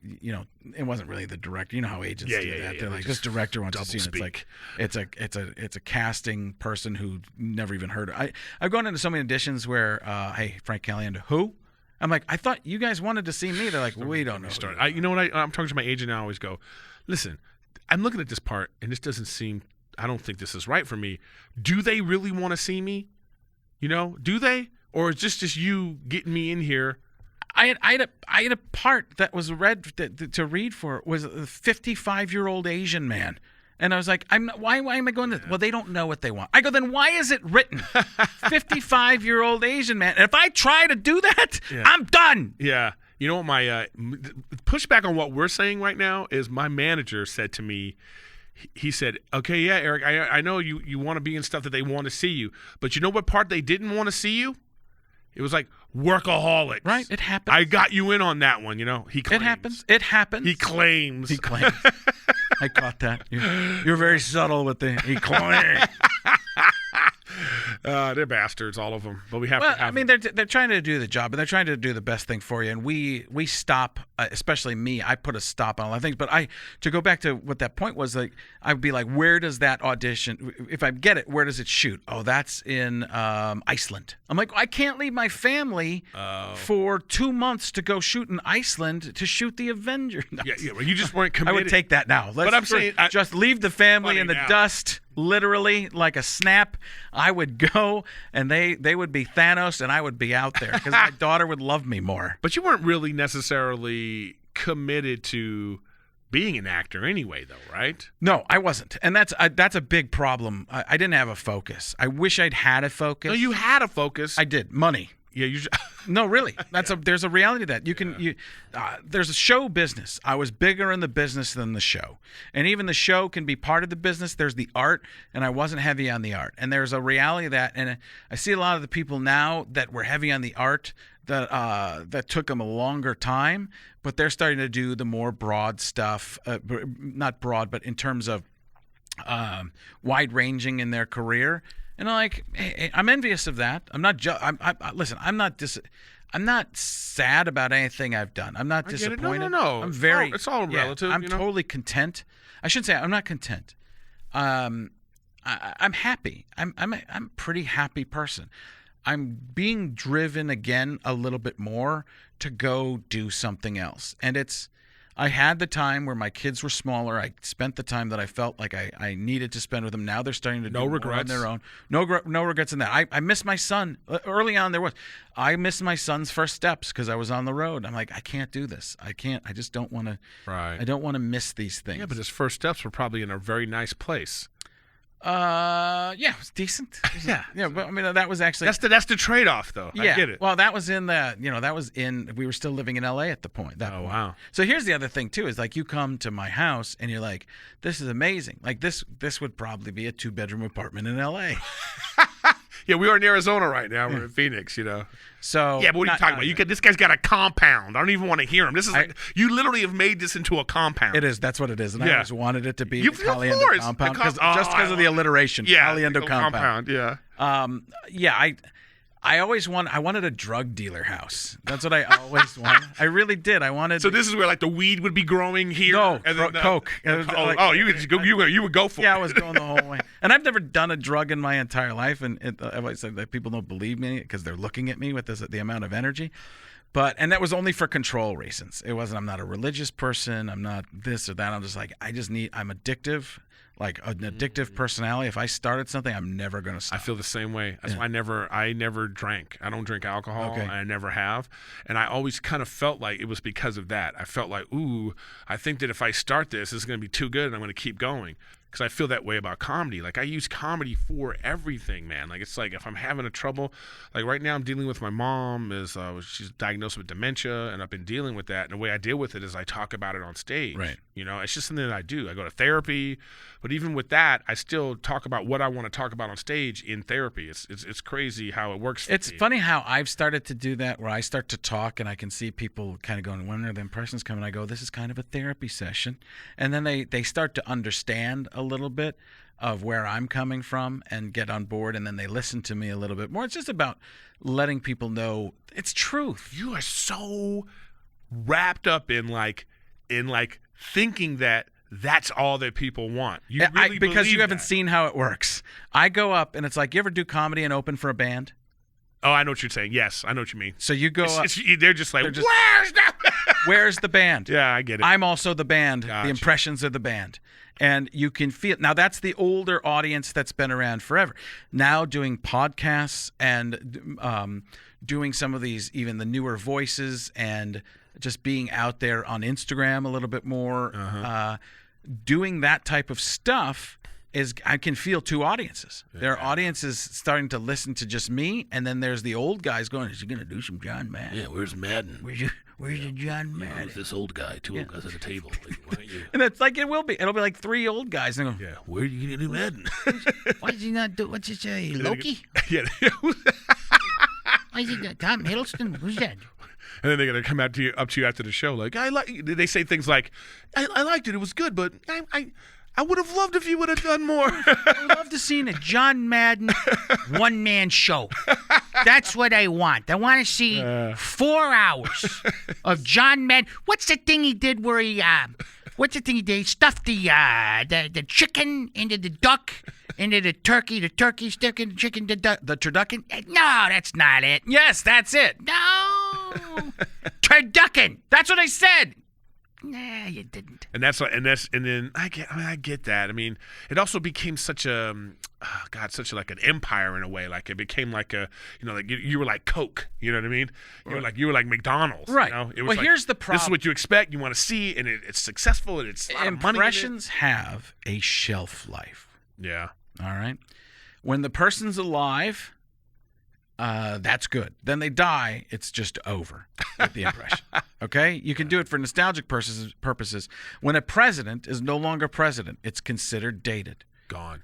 it wasn't really the director. You know how agents do that. They're like, this director wants to see it. It's like it's a casting person who never even heard of. I've gone into so many auditions where, hey, Frank Caliendo, who? I'm like, I thought you guys wanted to see me. They're like, we don't know. You know what? I'm talking to my agent, and I always go, listen, I'm looking at this part, and this doesn't seem, I don't think this is right for me. Do they really want to see me? Do they? Or is this just you getting me in here? I had a part that was read to read for. Was a 55-year-old Asian man. And I was like, why am I going to? Well, they don't know what they want. I go, then why is it written? 55-year-old Asian man. And if I try to do that, I'm done. Yeah. You know what my pushback on what we're saying right now is my manager said to me, he said, okay, yeah, Eric, I know you want to be in stuff that they want to see you. But you know what part they didn't want to see you? It was like workaholics. Right, it happens. I got you in on that one, He claims. It happens. He claims. I caught that. You're very subtle with the he claims. They're bastards, all of them. But we have to have them. They're trying to do the job, and they're trying to do the best thing for you. And we stop, especially me. I put a stop on a lot of things. But to go back to what that point was, like, I'd be like, where does that audition? If I get it, where does it shoot? Oh, that's in Iceland. I'm like, I can't leave my family for 2 months to go shoot in Iceland to shoot the Avengers. No. Yeah. Well, you just weren't committed. I would take that now. But I'm saying, just leave the family in the dust. Literally like a snap. I would go, and they would be Thanos, and I would be out there because my daughter would love me more. But you weren't really necessarily committed to being an actor anyway, though, right? No, I wasn't, and that's a big problem. I didn't have a focus. I wish I'd had a focus. No, you had a focus. I did. Money. Yeah, No, really. There's a reality to that. There's a show business. I was bigger in the business than the show. And even the show can be part of the business. There's the art, and I wasn't heavy on the art. And there's a reality of that. And I see a lot of the people now that were heavy on the art that took them a longer time, but they're starting to do the more broad stuff. Not broad, but in terms of wide-ranging in their career. And I'm envious of that. I'm not. Listen, I'm not sad about anything I've done. I'm not disappointed. No. I'm very. It's all relative. I'm totally content. I shouldn't say I'm not content. I'm happy. I'm a pretty happy person. I'm being driven again a little bit more to go do something else, and I had the time where my kids were smaller. I spent the time that I felt like I needed to spend with them. Now they're starting to do more on their own. No regrets in that. I miss my son. Early on, I missed my son's first steps because I was on the road. I'm like, I can't do this. I can't. I just don't want to. Right. I don't want to miss these things. Yeah, but his first steps were probably in a very nice place. Yeah, it was decent. Yeah. But I mean, that was actually that's the trade-off, though. Yeah. I get it. Well, that was we were still living in LA at the point. Wow. So here's the other thing too, is like you come to my house and you're like, this is amazing. Like this would probably be a 2-bedroom apartment in LA. Yeah, we are in Arizona right now. We're in Phoenix, So yeah, but what are you talking about? This guy's got a compound. I don't even want to hear him. This is you literally have made this into a compound. It is. That's what it is. And I always wanted it to be the Caliendo compound just because of the alliteration. Yeah, Caliendo compound. Yeah. I wanted a drug dealer house. That's what I always wanted. I really did. I wanted. So this is where like the weed would be growing here. No, and then, coke. You would go for it. Yeah, I was going the whole way. And I've never done a drug in my entire life, and I've always said that people don't believe me because they're looking at me with the amount of energy. And that was only for control reasons. It wasn't. I'm not a religious person. I'm not this or that. I'm just like I'm addictive. Like an addictive personality. If I started something, I'm never going to stop. I feel the same way. That's why I never drank. I don't drink alcohol. Okay. I never have. And I always kind of felt like it was because of that. I felt like, I think that if I start this, it's going to be too good and I'm going to keep going. Because I feel that way about comedy. Like I use comedy for everything, man. Like it's like if I'm having a trouble, like right now I'm dealing with my mom. She's diagnosed with dementia, and I've been dealing with that. And the way I deal with it is I talk about it on stage. Right. It's just something that I do. I go to therapy, but even with that, I still talk about what I want to talk about on stage in therapy. It's crazy how it works. It's funny how I've started to do that, where I start to talk and I can see people kind of going, when are the impressions coming? I go, this is kind of a therapy session, and then they start to understand a little bit of where I'm coming from and get on board, and then they listen to me a little bit more. It's just about letting people know it's truth. You are so wrapped up in thinking that that's all that people want. You really because you haven't that. seen how it works. I go up and it's like, you ever do comedy and open for a band? Oh, I know what you're saying. Yes, I know what you mean. So you go up. They're just like, where's the band? Yeah, I get it. I'm also the band. Gotcha. The impressions of the band. And you can feel now that's the older audience that's been around forever. Now doing podcasts and doing some of these, even the newer voices, and just being out there on Instagram a little bit more, doing that type of stuff I can feel two audiences. Yeah. There are audiences starting to listen to just me, and then there's the old guys going, is he going to do some John Madden? Yeah, where's Madden? Where's the John Madden? Where's this old guy? Two old guys at a table. Like, why don't you? And it's like it'll be like 3 old guys. And go, yeah, where are you going to do Madden? Why does he not do, what's his say, Loki? Yeah. Why is he Tom Hiddleston? Who's that? And then they're gonna come up to you after the show, like they say things like, I liked it, it was good, but I would have loved if you would have done more. I would love to see a John Madden one-man show. That's what I want. I want to see 4 hours of John Madden. What's the thing he did where he He stuffed the chicken into the duck, into the turkey stick in the chicken, the turducken. No, that's not it. Yes, that's it. No, turducken. That's what I said. Nah, you didn't. And then I get that. I mean, it also became such a such like an empire in a way. Like it became like you were like Coke. You know what I mean? You were like McDonald's. Right. It was here's the problem. This is what you expect. You want to see, and it's successful, and it's a lot of money in it. Impressions have a shelf life. Yeah. All right. When the person's alive, that's good. Then they die, it's just over with the impression. Okay? You can do it for nostalgic purposes. When a president is no longer president, it's considered dated. Gone.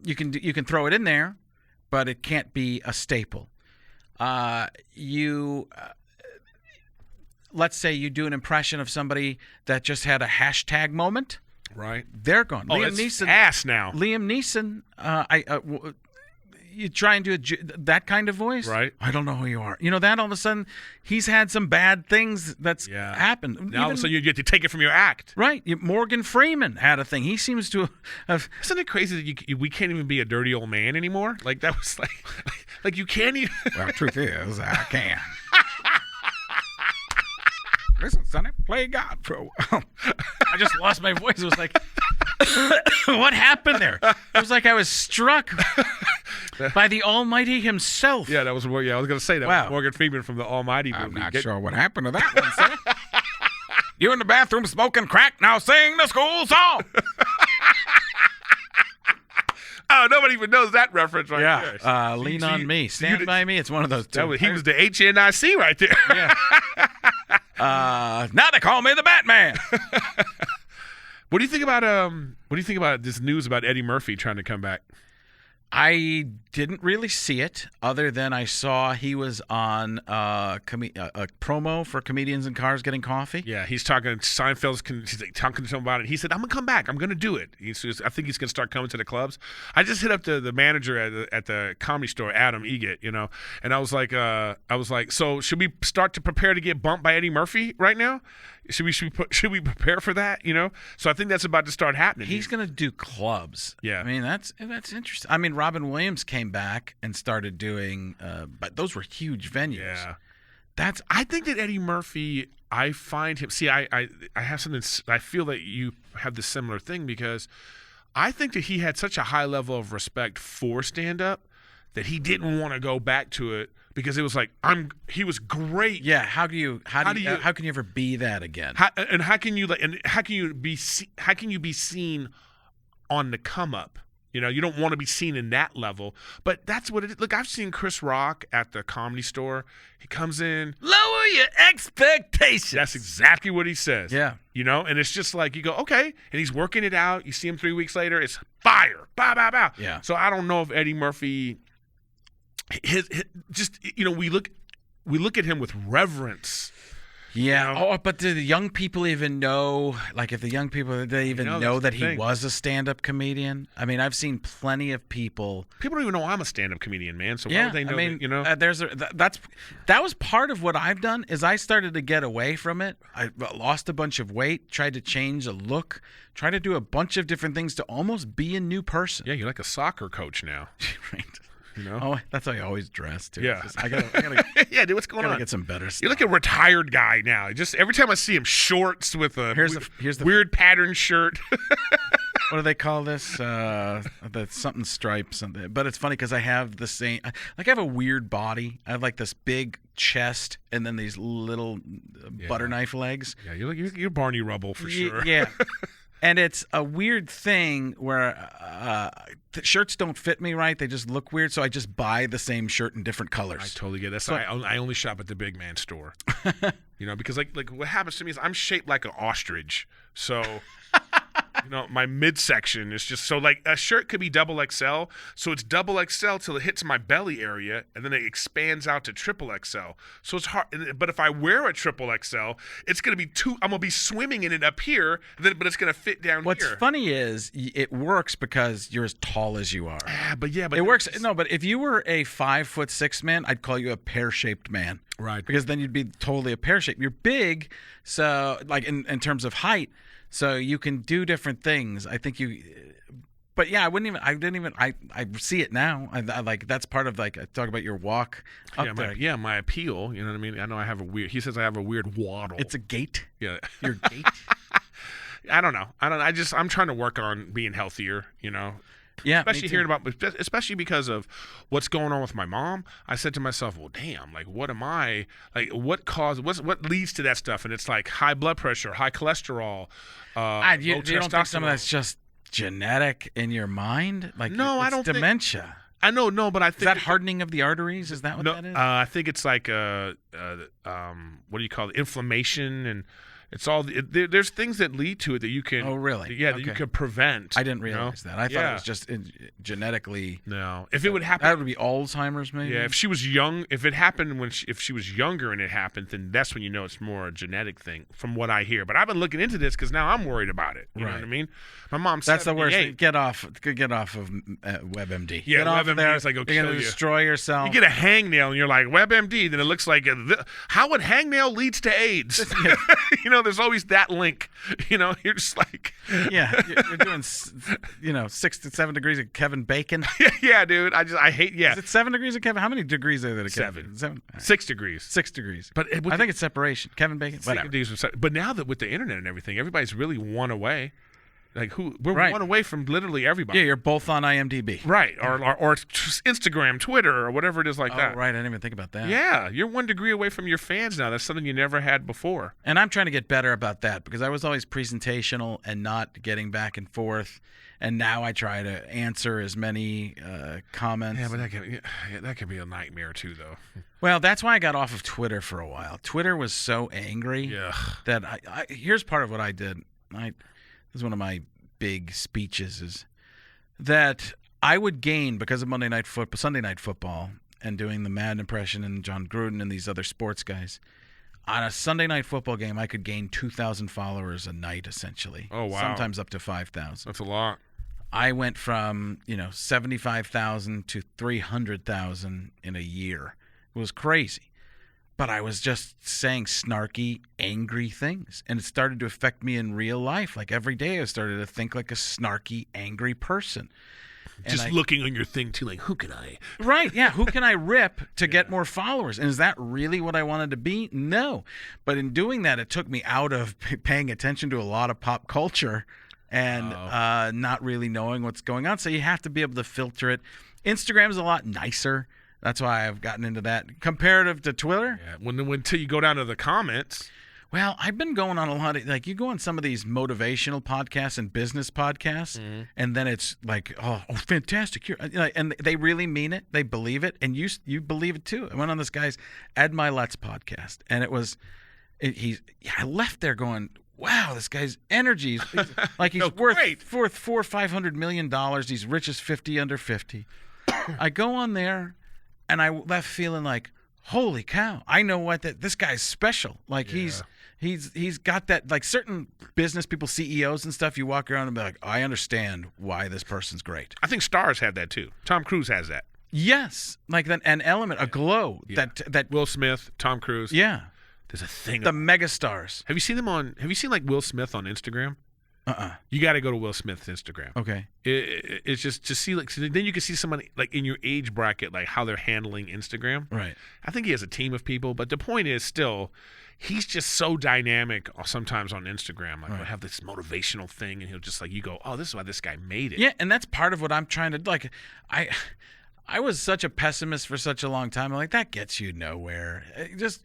You can throw it in there, but it can't be a staple. Let's say you do an impression of somebody that just had a hashtag moment. Right. They're gone. Oh, Liam it's Neeson. ass now. Liam Neeson. You try and do that kind of voice. Right. I don't know who you are. You know that all of a sudden he's had some bad things that's happened. Now all of a sudden you get to take it from your act. Right. Morgan Freeman had a thing. He seems to have. Isn't it crazy that we can't even be a dirty old man anymore? Like that was like you can't even. Well, the truth is, I can. Listen, Sonny, play God for a while. I just lost my voice. It was like, what happened there? It was like I was struck by the Almighty himself. Yeah, that was what. Yeah, I was going to say that. Wow. Was Morgan Freeman from the Almighty movie. I'm not sure what happened to that one, Sonny. You in the bathroom smoking crack, now sing the school song. Oh, nobody even knows that reference right there. Yeah, Lean on Me, Stand By Me. It's one of those two. He was the HNIC right there. Yeah. Now they call me the Batman. What do you think about this news about Eddie Murphy trying to come back? I didn't really see it, other than I saw he was on a promo for Comedians in Cars Getting Coffee. Yeah, he's talking. Seinfeld's he's talking to him about it. He said, "I'm gonna come back. I'm gonna do it." I think he's gonna start coming to the clubs. I just hit up the manager at the Comedy Store, Adam Egett, and I was like, so should we start to prepare to get bumped by Eddie Murphy right now? Should we prepare for that? So I think that's about to start happening. He's going to do clubs. Yeah, I mean that's interesting. I mean, Robin Williams came back and started doing, but those were huge venues. Yeah, I think that Eddie Murphy. I find him. See, I have something. I feel that you have this similar thing because I think that he had such a high level of respect for stand-up that he didn't want to go back to it. Because it was like he was great. Yeah, how can you ever be that again? How can you be seen on the come up? You don't want to be seen in that level. But that's what it is. Look, I've seen Chris Rock at the Comedy Store. He comes in, lower your expectations. That's exactly what he says. Yeah. And it's just like you go, okay, and he's working it out. You see him 3 weeks later, it's fire. Bow, bow, bow. Yeah. So I don't know if Eddie Murphy we look at him with reverence. Yeah. Oh, but do the young people even know? Like, if the young people, they even know that he was a stand-up comedian? I mean, I've seen plenty of people. People don't even know I'm a stand-up comedian, man. So why would they know? That was part of what I've done. Is I started to get away from it. I lost a bunch of weight, tried to change a look, tried to do a bunch of different things to almost be a new person. Yeah, you're like a soccer coach now. Right. Oh, that's how I always dress too. Yeah. I gotta yeah, dude, what's going on? Get some better stuff. You're like a retired guy now. Just every time I see him, shorts with a here's the weird pattern shirt. What do they call this? The something stripes. But it's funny because I have the same. I have a weird body. I have like this big chest and then these little butter knife legs. Yeah, you're Barney Rubble for sure. Yeah. And it's a weird thing where shirts don't fit me right. They just look weird. So I just buy the same shirt in different colors. I totally get that. So I only shop at the big man store. Because like what happens to me is I'm shaped like an ostrich. So my midsection is just so like a shirt could be double XL. So it's double XL till it hits my belly area and then it expands out to triple XL. So it's hard. But if I wear a triple XL, it's going to be I'm going to be swimming in it up here, but it's going to fit down What's here. What's funny is it works because you're as tall as you are. But it works. No, but if you were a 5'6" man, I'd call you a pear-shaped man. Right. Because then you'd be totally a pear-shaped. You're big, so like in terms of height. So you can do different things. I think but yeah, I see it now. I like, that's part of like, I talk about your walk up there. My appeal, you know what I mean? I know he says I have a weird waddle. It's a gait. Yeah. Your gait. I don't know. I'm trying to work on being healthier, Yeah, especially because of what's going on with my mom. I said to myself, well, damn, like, what am I, like, what leads to that stuff? And it's like high blood pressure, high cholesterol, you don't think some of that's just genetic in your mind? Like, no, I don't dementia. I know, no, but I think Is that hardening of the arteries? Is that what that is? I think it's like what do you call it? Inflammation, and it's all. There's things that lead to it that you can. Oh, really? Yeah, that you can prevent. I didn't realize that. I thought it was just genetically. No, if it would happen, that would be Alzheimer's, maybe. Yeah, if she was young, if it happened if she was younger and it happened, then that's when you know it's more a genetic thing, from what I hear. But I've been looking into this because now I'm worried about it. You know what I mean? My mom's 78. That's the worst thing. Get off of WebMD. Yeah, get off WebMD there. is like, you're gonna destroy yourself. You get a hangnail and you're like, WebMD, then it looks like how would hangnail leads to AIDS? There's always that link. You're just like, yeah, you're doing 6 to 7 degrees of Kevin Bacon. Yeah, dude. I hate. Yeah, is it 7 degrees of Kevin? How many degrees are there to Kevin? 7. 6 degrees. 6 degrees. But I think it's separation. Kevin Bacon. Whatever. But now that with the internet and everything, everybody's really one away. Like we're right. one away from literally everybody. Yeah, you're both on IMDb. Right, or Instagram, Twitter, or whatever it is like that. Oh, right. I didn't even think about that. Yeah, you're 1 degree away from your fans now. That's something you never had before. And I'm trying to get better about that because I was always presentational and not getting back and forth. And now I try to answer as many comments. Yeah, but that can be a nightmare too, though. Well, that's why I got off of Twitter for a while. Twitter was so angry that here's part of what I did. This is one of my big speeches, is that I would gain, because of Sunday Night Football, and doing the Mad impression and John Gruden and these other sports guys. On a Sunday Night Football game, I could gain 2,000 followers a night, essentially. Oh, wow. Sometimes up to 5,000. That's a lot. I went from 75,000 to 300,000 in a year. It was crazy. But I was just saying snarky, angry things. And it started to affect me in real life. Like every day I started to think like a snarky, angry person. Just looking on your thing too, like, who can I? Right, yeah. Who can I rip to get more followers? And is that really what I wanted to be? No. But in doing that, it took me out of paying attention to a lot of pop culture and not really knowing what's going on. So you have to be able to filter it. Instagram is a lot nicer. That's why I've gotten into that. Comparative to Twitter? Yeah, until you go down to the comments. Well, I've been going on a lot of, like, you go on some of these motivational podcasts and business podcasts, and then it's like, oh, fantastic. And they really mean it. They believe it. And you believe it too. I went on this guy's Ed Milet's podcast, and I left there going, wow, this guy's energy. Like he's worth $400 or $500 million. He's rich as 50 under 50. I go on there. And I left feeling like, holy cow! I know this guy's special. Like he's got that, like certain business people, CEOs and stuff. You walk around and be like, I understand why this person's great. I think stars have that too. Tom Cruise has that. Yes, like an element, a glow that Will Smith, Tom Cruise. Yeah, there's a thing. The megastars. Have you seen like Will Smith on Instagram? You got to go to Will Smith's Instagram. Okay. It's just to see, like, so then you can see somebody like in your age bracket, like how they're handling Instagram. Right. I think he has a team of people, but the point is still, he's just so dynamic sometimes on Instagram. Like, he'll have this motivational thing, and he'll just like, you go, oh, this is why this guy made it. Yeah, and that's part of what I'm trying to, like, I was such a pessimist for such a long time. I'm like, that gets you nowhere. Just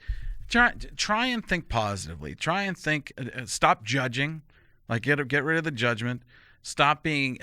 try and think positively. Try and think, stop judging. Like, get rid of the judgment. Stop being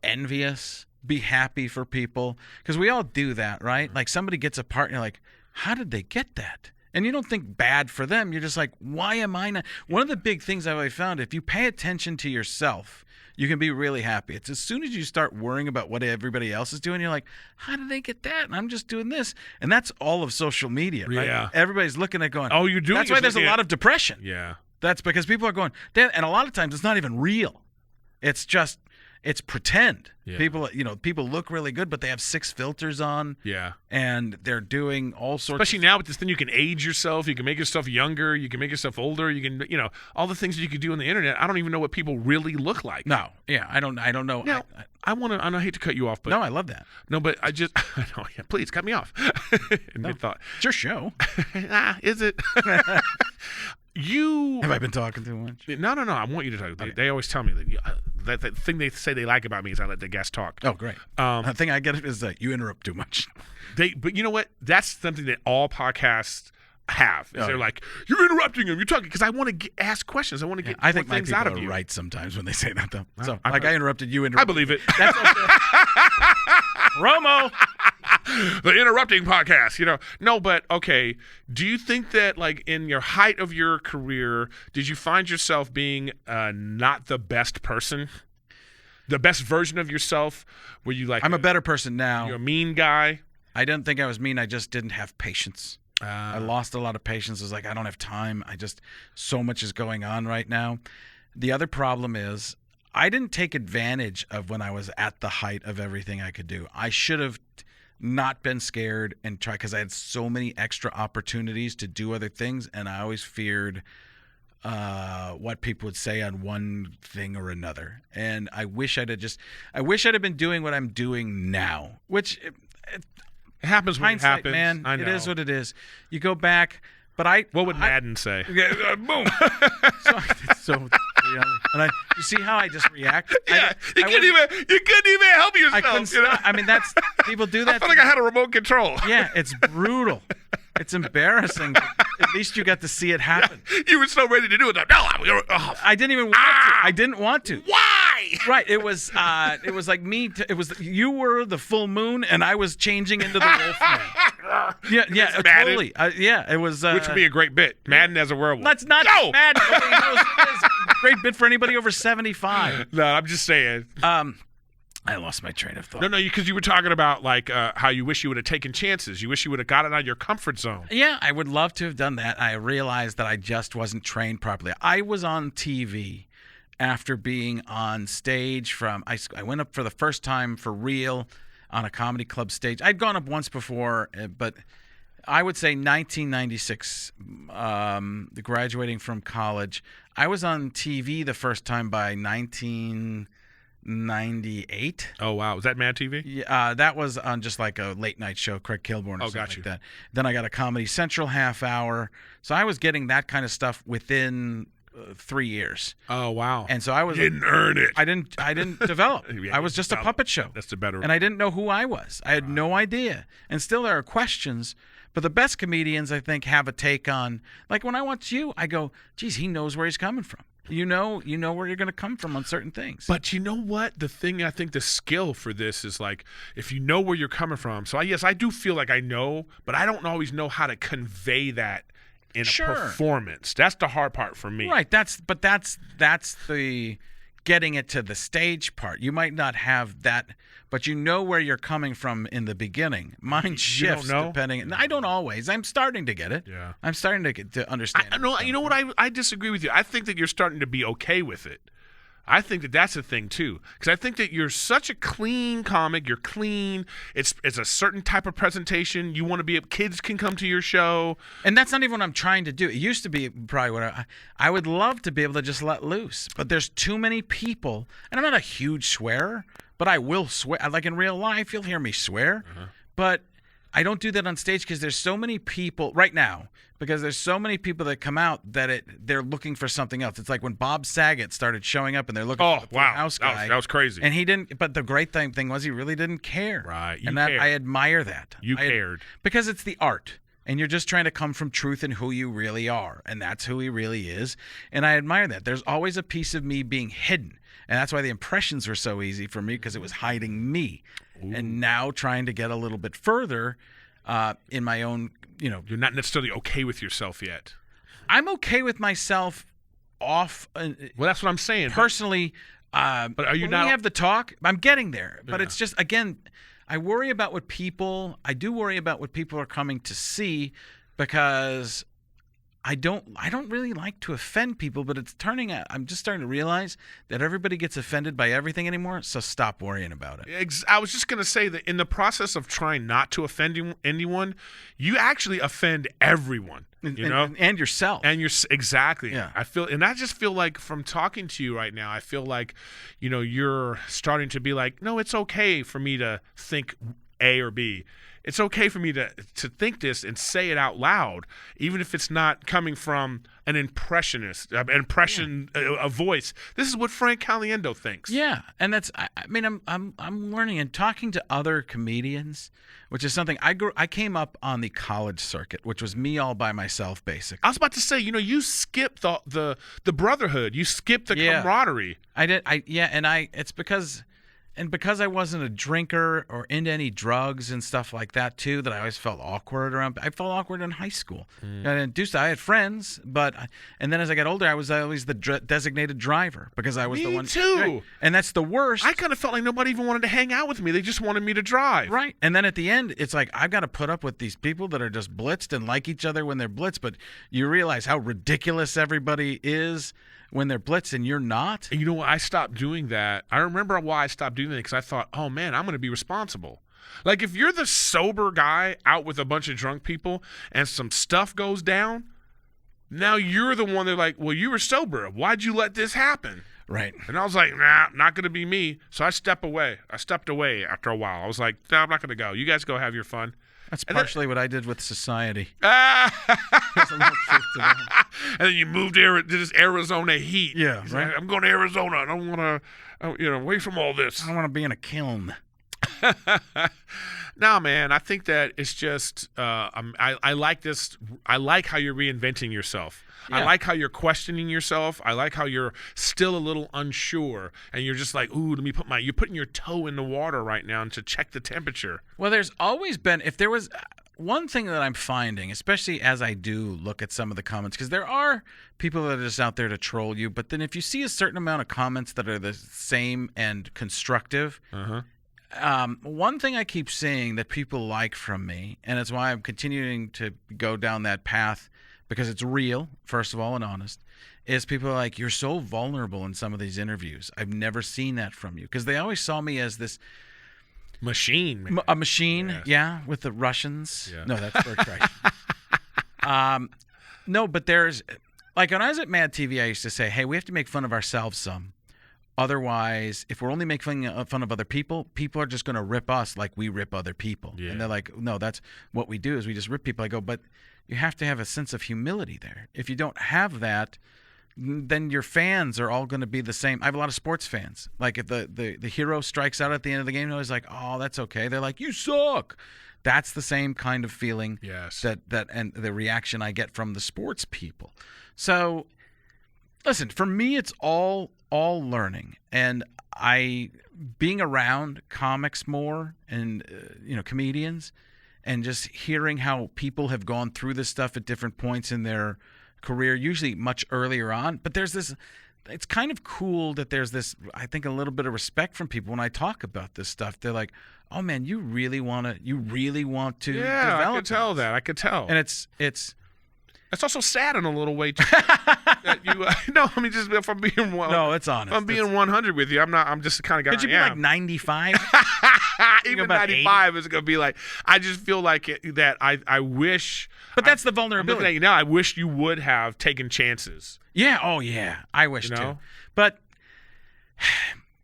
envious. Be happy for people. Because we all do that, right? Like, somebody gets a part, and you're like, how did they get that? And you don't think bad for them. You're just like, why am I not? One of the big things I've found, if you pay attention to yourself, you can be really happy. It's as soon as you start worrying about what everybody else is doing, you're like, how did they get that? And I'm just doing this. And that's all of social media, right? Yeah. Everybody's looking at going, oh, you're doing. That's why there's a lot of depression. Yeah. That's because people are going, and a lot of times it's not even real. It's pretend. Yeah. People look really good, but they have 6 filters on. Yeah. And they're doing all sorts. Especially now with this thing, you can age yourself. You can make yourself younger. You can make yourself older. You can, all the things that you can do on the internet. I don't even know what people really look like. No. Yeah. I don't know. Now, I hate to cut you off, but no, I love that. No, but I know. Yeah, please cut me off. Mid-thought. It's your show. Is it? Have I been talking too much? No. I want you to talk. Okay. They always tell me that the thing they say they like about me is I let the guests talk. Oh, great. The thing I get is that you interrupt too much. But you know what? That's something that all podcasts have. They're like, you're interrupting them. You're talking because I want to ask questions. I want to get more things out of you. I think my people are right sometimes when they say that, though. So, I interrupted you. I believe it. That's okay. Romo. The interrupting podcast, No, but okay. Do you think that, like, in your height of your career, did you find yourself being not the best person? The best version of yourself? Were you like... I'm a better person now. You're a mean guy? I didn't think I was mean. I just didn't have patience. I lost a lot of patience. I was like, I don't have time. So much is going on right now. The other problem is I didn't take advantage of when I was at the height of everything I could do. I should have not been scared and try, because I had so many extra opportunities to do other things, and I always feared what people would say on one thing or another. And I wish I'd have been doing what I'm doing now, which it happens when it happens. Man, I know. it is what it is. You go back, but what would Madden say? Boom. You see how I just react? Yeah, you couldn't even help yourself. I couldn't stop. I mean, people do that. I felt like I had a remote control. Yeah, it's brutal. It's embarrassing. But at least you got to see it happen. Yeah, you were so ready to do it. I didn't even want to. I didn't want to. Why? Right. It was like me. You were the full moon, and I was changing into the wolf man. Yeah, totally. It was. Which would be a great bit. Madden as a werewolf. Let's not go. Madden. Nobody knows what it is. Great bit for anybody over 75. No, I'm just saying. I lost my train of thought. No, because you were talking about like how you wish you would have taken chances. You wish you would have gotten out of your comfort zone. Yeah, I would love to have done that. I realized that I just wasn't trained properly. I was on TV after being on stage I went up for the first time for real on a comedy club stage. I'd gone up once before, but I would say 1996, graduating from college. I was on TV the first time by 1998. Oh, wow. Was that MADtv? Yeah, that was on just like a late night show, Craig Kilborn or something like that. Then I got a Comedy Central half hour. So I was getting that kind of stuff within 3 years. Oh, wow. And so I was... You didn't earn it. I didn't develop. I was just a puppet show. That's the better... And I didn't know who I was. I had no idea. And still there are questions. But the best comedians, I think, have a take on... Like when I watch you, I go, geez, he knows where he's coming from. You know where you're going to come from on certain things. But you know what? The thing, I think the skill for this is like, if you know where you're coming from. So yes, I do feel like I know, but I don't always know how to convey that in a performance. That's the hard part for me. Right. That's the getting it to the stage part. You might not have that, but you know where you're coming from in the beginning. Mine shifts depending. I don't always. I'm starting to get it. Yeah. I'm starting to understand. You know what? I disagree with you. I think that you're starting to be okay with it. I think that that's a thing too, because I think that you're such a clean comic. You're clean. It's a certain type of presentation. You want to be. Kids can come to your show, and that's not even what I'm trying to do. It used to be probably what I would love to be able to just let loose, but there's too many people, and I'm not a huge swearer, but I will swear. Like in real life, you'll hear me swear, but I don't do that on stage because there's so many people right now. Because there's so many people that come out that they're looking for something else. It's like when Bob Saget started showing up and they're looking for the house guy. That was crazy. And he didn't. But the great thing was he really didn't care. Right. And I admire that. You cared. Because it's the art. And you're just trying to come from truth and who you really are. And that's who he really is. And I admire that. There's always a piece of me being hidden. And that's why the impressions were so easy for me, because it was hiding me. Ooh. And now trying to get a little bit further in my own, You're not necessarily okay with yourself yet. I'm okay with myself off. Well, that's what I'm saying. Personally, but are you when not? We have the talk. I'm getting there. But it's just, again, I worry about what people are coming to see, because I don't really like to offend people, but it's turning out. I'm just starting to realize that everybody gets offended by everything anymore, so stop worrying about it. I was just going to say that in the process of trying not to offend anyone, you actually offend everyone, and yourself. And exactly. Yeah. I just feel like from talking to you right now, I feel like, you're starting to be like, no, it's okay for me to think A or B. It's okay for me to think this and say it out loud, even if it's not coming from an impressionist, a voice. This is what Frank Caliendo thinks. Yeah, and that's. I'm learning and talking to other comedians, which is something I came up on the college circuit, which was me all by myself, basically. I was about to say, you skipped the brotherhood, you skipped the camaraderie. I did. It's because and because I wasn't a drinker or into any drugs and stuff like that too, that I always felt awkward around. I felt awkward in high school. I had friends, and then as I got older, I was always the designated driver because I was the one. Me too. Right. And that's the worst. I kind of felt like nobody even wanted to hang out with me. They just wanted me to drive. Right. And then at the end, it's like I've got to put up with these people that are just blitzed and like each other when they're blitzed, but you realize how ridiculous everybody is when they're blitzed and you're not. And you know what? I stopped doing that. I remember why I stopped doing that because I thought, oh, man, I'm going to be responsible. Like, if you're the sober guy out with a bunch of drunk people and some stuff goes down, now you're the one that's like, well, you were sober. Why'd you let this happen? Right. And I was like, nah, not going to be me. So I stepped away. I stepped away after a while. I was like, no, I'm not going to go. You guys go have your fun. That's partially what I did with society. And then you moved to this Arizona heat. Yeah, right. Like, I'm going to Arizona. I don't want to, away from all this. I don't want to be in a kiln. No, man, I think that it's just I like this. I like how you're reinventing yourself. Yeah. I like how you're questioning yourself. I like how you're still a little unsure, and you're just like, ooh, you're putting your toe in the water right now to check the temperature. Well, there's always been, if there was one thing that I'm finding, especially as I do look at some of the comments, because there are people that are just out there to troll you, but then if you see a certain amount of comments that are the same and constructive, one thing I keep seeing that people like from me, and it's why I'm continuing to go down that path, because it's real, first of all, and honest, is people are like, you're so vulnerable in some of these interviews. I've never seen that from you. Because they always saw me as this machine. A machine, yes. Yeah, with the Russians. Yeah. No, that's Bert Kreischer. No, but there's, like when I was at MADtv, I used to say, hey, we have to make fun of ourselves some. Otherwise, if we're only making fun of other people, people are just going to rip us like we rip other people. Yeah. And they're like, no, that's what we do is we just rip people. I go, but you have to have a sense of humility there. If you don't have that, then your fans are all going to be the same. I have a lot of sports fans. Like if the hero strikes out at the end of the game, I was like, oh, that's okay. They're like, you suck. That's the same kind of feeling. Yes. That and the reaction I get from the sports people. So listen, for me, it's all learning, and being around comics more and comedians, and just hearing how people have gone through this stuff at different points in their career, usually much earlier on. But there's this. It's kind of cool that there's this. I think a little bit of respect from people when I talk about this stuff. They're like, "Oh man, you really want to Yeah, develop I could tell this." that. I could tell. And it's also sad in a little way too. That you, no, I mean, just if I'm being no, it's honest. If I'm being 100 with you. I'm just the kind of guy. Could you be like 95? Even 95 is gonna be like. I just feel like that. I wish. But that's the I'm vulnerability. looking at you now. I wish you would have taken chances. Yeah. Oh yeah. I wish too. But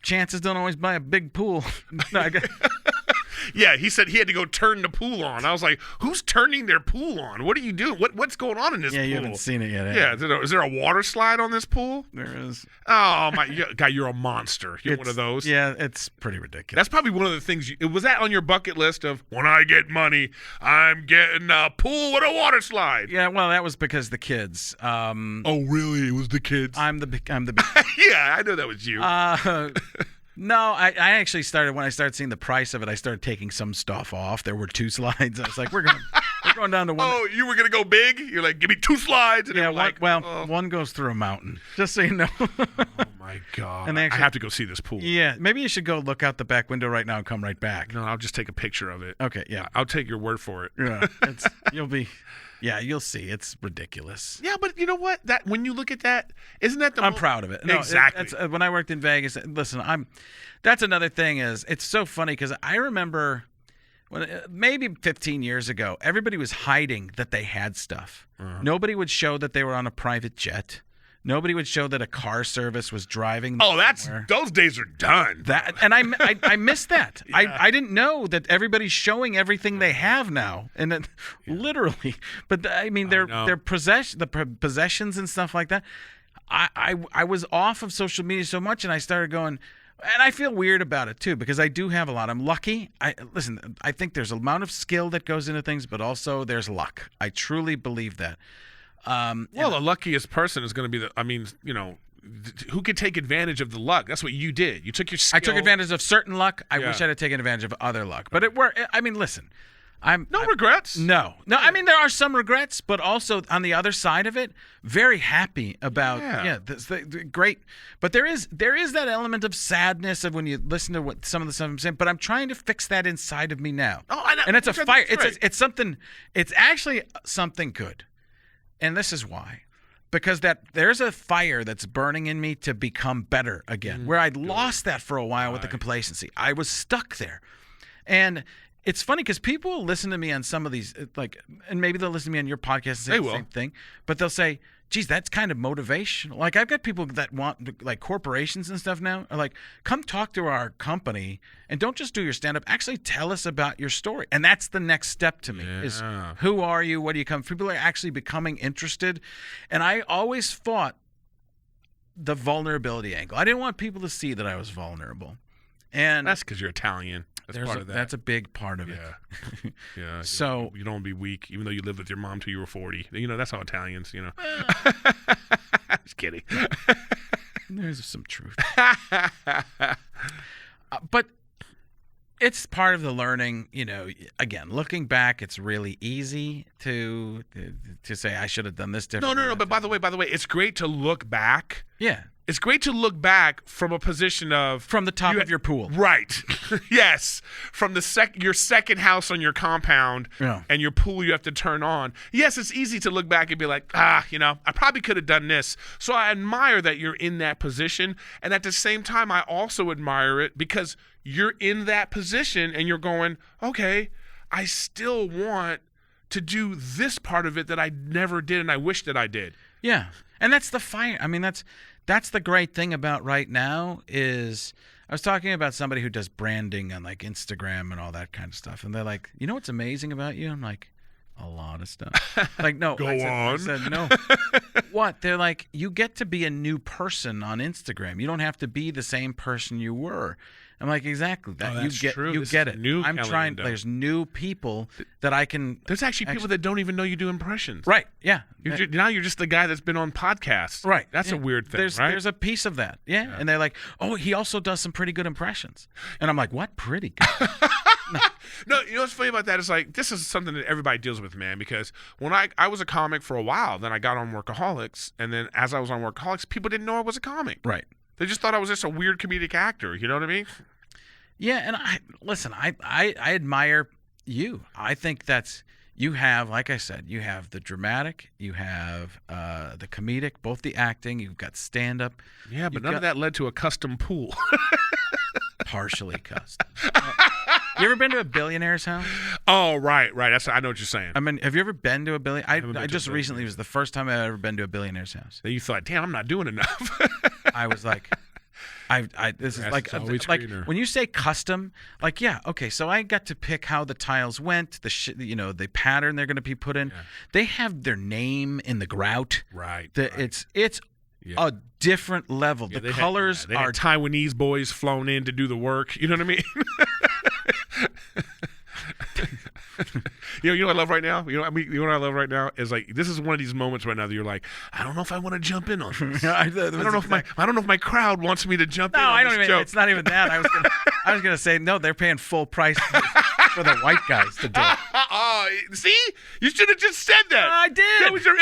chances don't always buy a big pool. No, Yeah, he said he had to go turn the pool on. I was like, who's turning their pool on? What are you doing? What's going on in this pool? Yeah, you haven't seen it yet. Yeah, is there a water slide on this pool? There is. Oh, my guy, you're a monster. You're one of those. Yeah, it's pretty ridiculous. That's probably one of the things. Was that on your bucket list of, when I get money, I'm getting a pool with a water slide? Yeah, well, that was because the kids. Oh, really? It was the kids? I'm the big. Yeah, I know that was you. No, I actually started, when I started seeing the price of it, I started taking some stuff off. There were 2 slides. I was like, we're going down to one. Oh, you were going to go big? You're like, give me 2 slides. And yeah, one goes through a mountain, just so you know. Oh, my God. And I have to go see this pool. Yeah, maybe you should go look out the back window right now and come right back. No, I'll just take a picture of it. Okay, yeah. I'll take your word for it. Yeah, you'll see. It's ridiculous. Yeah, but you know what? That when you look at that, isn't that the I'm proud of it. No, exactly. When I worked in Vegas, listen, that's another thing is it's so funny because I remember when maybe 15 years ago, everybody was hiding that they had stuff. Nobody would show that they were on a private jet. Nobody would show that a car service was driving them somewhere. Those days are done. I missed that. Yeah. I didn't know that everybody's showing everything they have now, and then literally. But I mean, their possessions and stuff like that. I was off of social media so much, and I started going. And I feel weird about it too because I do have a lot. I'm lucky. Listen, I think there's an amount of skill that goes into things, but also there's luck. I truly believe that. The luckiest person is going to be who could take advantage of the luck? That's what you did. You took your skill. I took advantage of certain luck. I wish I'd have taken advantage of other luck. But it worked. I mean, listen. No regrets. No. I mean, there are some regrets, but also on the other side of it, very happy about. Great. But there is that element of sadness of when you listen to what some of the stuff I'm saying. But I'm trying to fix that inside of me now. Oh, I know. And it's a fire. It's something. It's actually something good, and this is why. Because there's a fire that's burning in me to become better again, where I'd lost that for a while with the complacency. I was stuck there, and. It's funny because people will listen to me on some of these, and maybe they'll listen to me on your podcast and say the same thing, but they'll say, geez, that's kind of motivational. Like, I've got people that want, like, corporations and stuff now, are like, come talk to our company and don't just do your stand-up. Actually tell us about your story. And that's the next step to me is who are you? What do you come from? People are actually becoming interested. And I always fought the vulnerability angle. I didn't want people to see that I was vulnerable. And that's because you're Italian. That's part of that. That's a big part of it. Yeah. So you don't want to be weak, even though you lived with your mom till you were 40. That's how Italians, Just kidding. There's some truth. But it's part of the learning, again, looking back, it's really easy to say I should have done this differently. No. But by the way, it's great to look back. Yeah. It's great to look back from a position of... From the top of your pool. Right. Yes. From your second house on your compound and your pool you have to turn on. Yes, it's easy to look back and be like, I probably could have done this. So I admire that you're in that position. And at the same time, I also admire it because you're in that position and you're going, okay, I still want to do this part of it that I never did and I wish that I did. Yeah. And that's the fire. I mean, that's the great thing about right now is I was talking about somebody who does branding on like Instagram and all that kind of stuff. And they're like, you know what's amazing about you? I'm like, a lot of stuff. Like, no. I said, no. What? They're like, you get to be a new person on Instagram. You don't have to be the same person you were. I'm like, exactly. True. You get it. I'm Caliendo. trying. There's new people that I can. There's actually people that don't even know you do impressions. Right. Yeah. Now you're just the guy that's been on podcasts. Right. That's a weird thing, right? There's a piece of that. Yeah. And they're like, oh, he also does some pretty good impressions. And I'm like, what? Pretty good? No, you know what's funny about that is like this is something that everybody deals with, man. Because when I was a comic for a while, then I got on Workaholics, and then as I was on Workaholics, people didn't know I was a comic. Right. They just thought I was just a weird comedic actor. You know what I mean? Yeah, and I admire you. I think you have, like I said, you have the dramatic, you have the comedic, both the acting, you've got stand-up. Yeah, but none of that led to a custom pool. Partially custom. You ever been to a billionaire's house? Oh, right. I know what you're saying. I mean, have you ever been to a billionaire? I just recently, it was the first time I've ever been to a billionaire's house. Then you thought, damn, I'm not doing enough. I was like... this is like when you say custom, like, yeah, okay, so I got to pick how the tiles went, the pattern they're going to be put in. Yeah. They have their name in the grout. Right. It's a different level. The colors are Taiwanese boys flown in to do the work. You know what I mean? You know what I love right now? You know what I love right now is like this is one of these moments right now that you're like, I don't know if I want to jump in on this. I don't know if my crowd wants me to jump in. No, I don't even. Joke. It's not even that. I was gonna say no. They're paying full price for the white guys to do it. Oh, see, you should have just said that. I did. That was your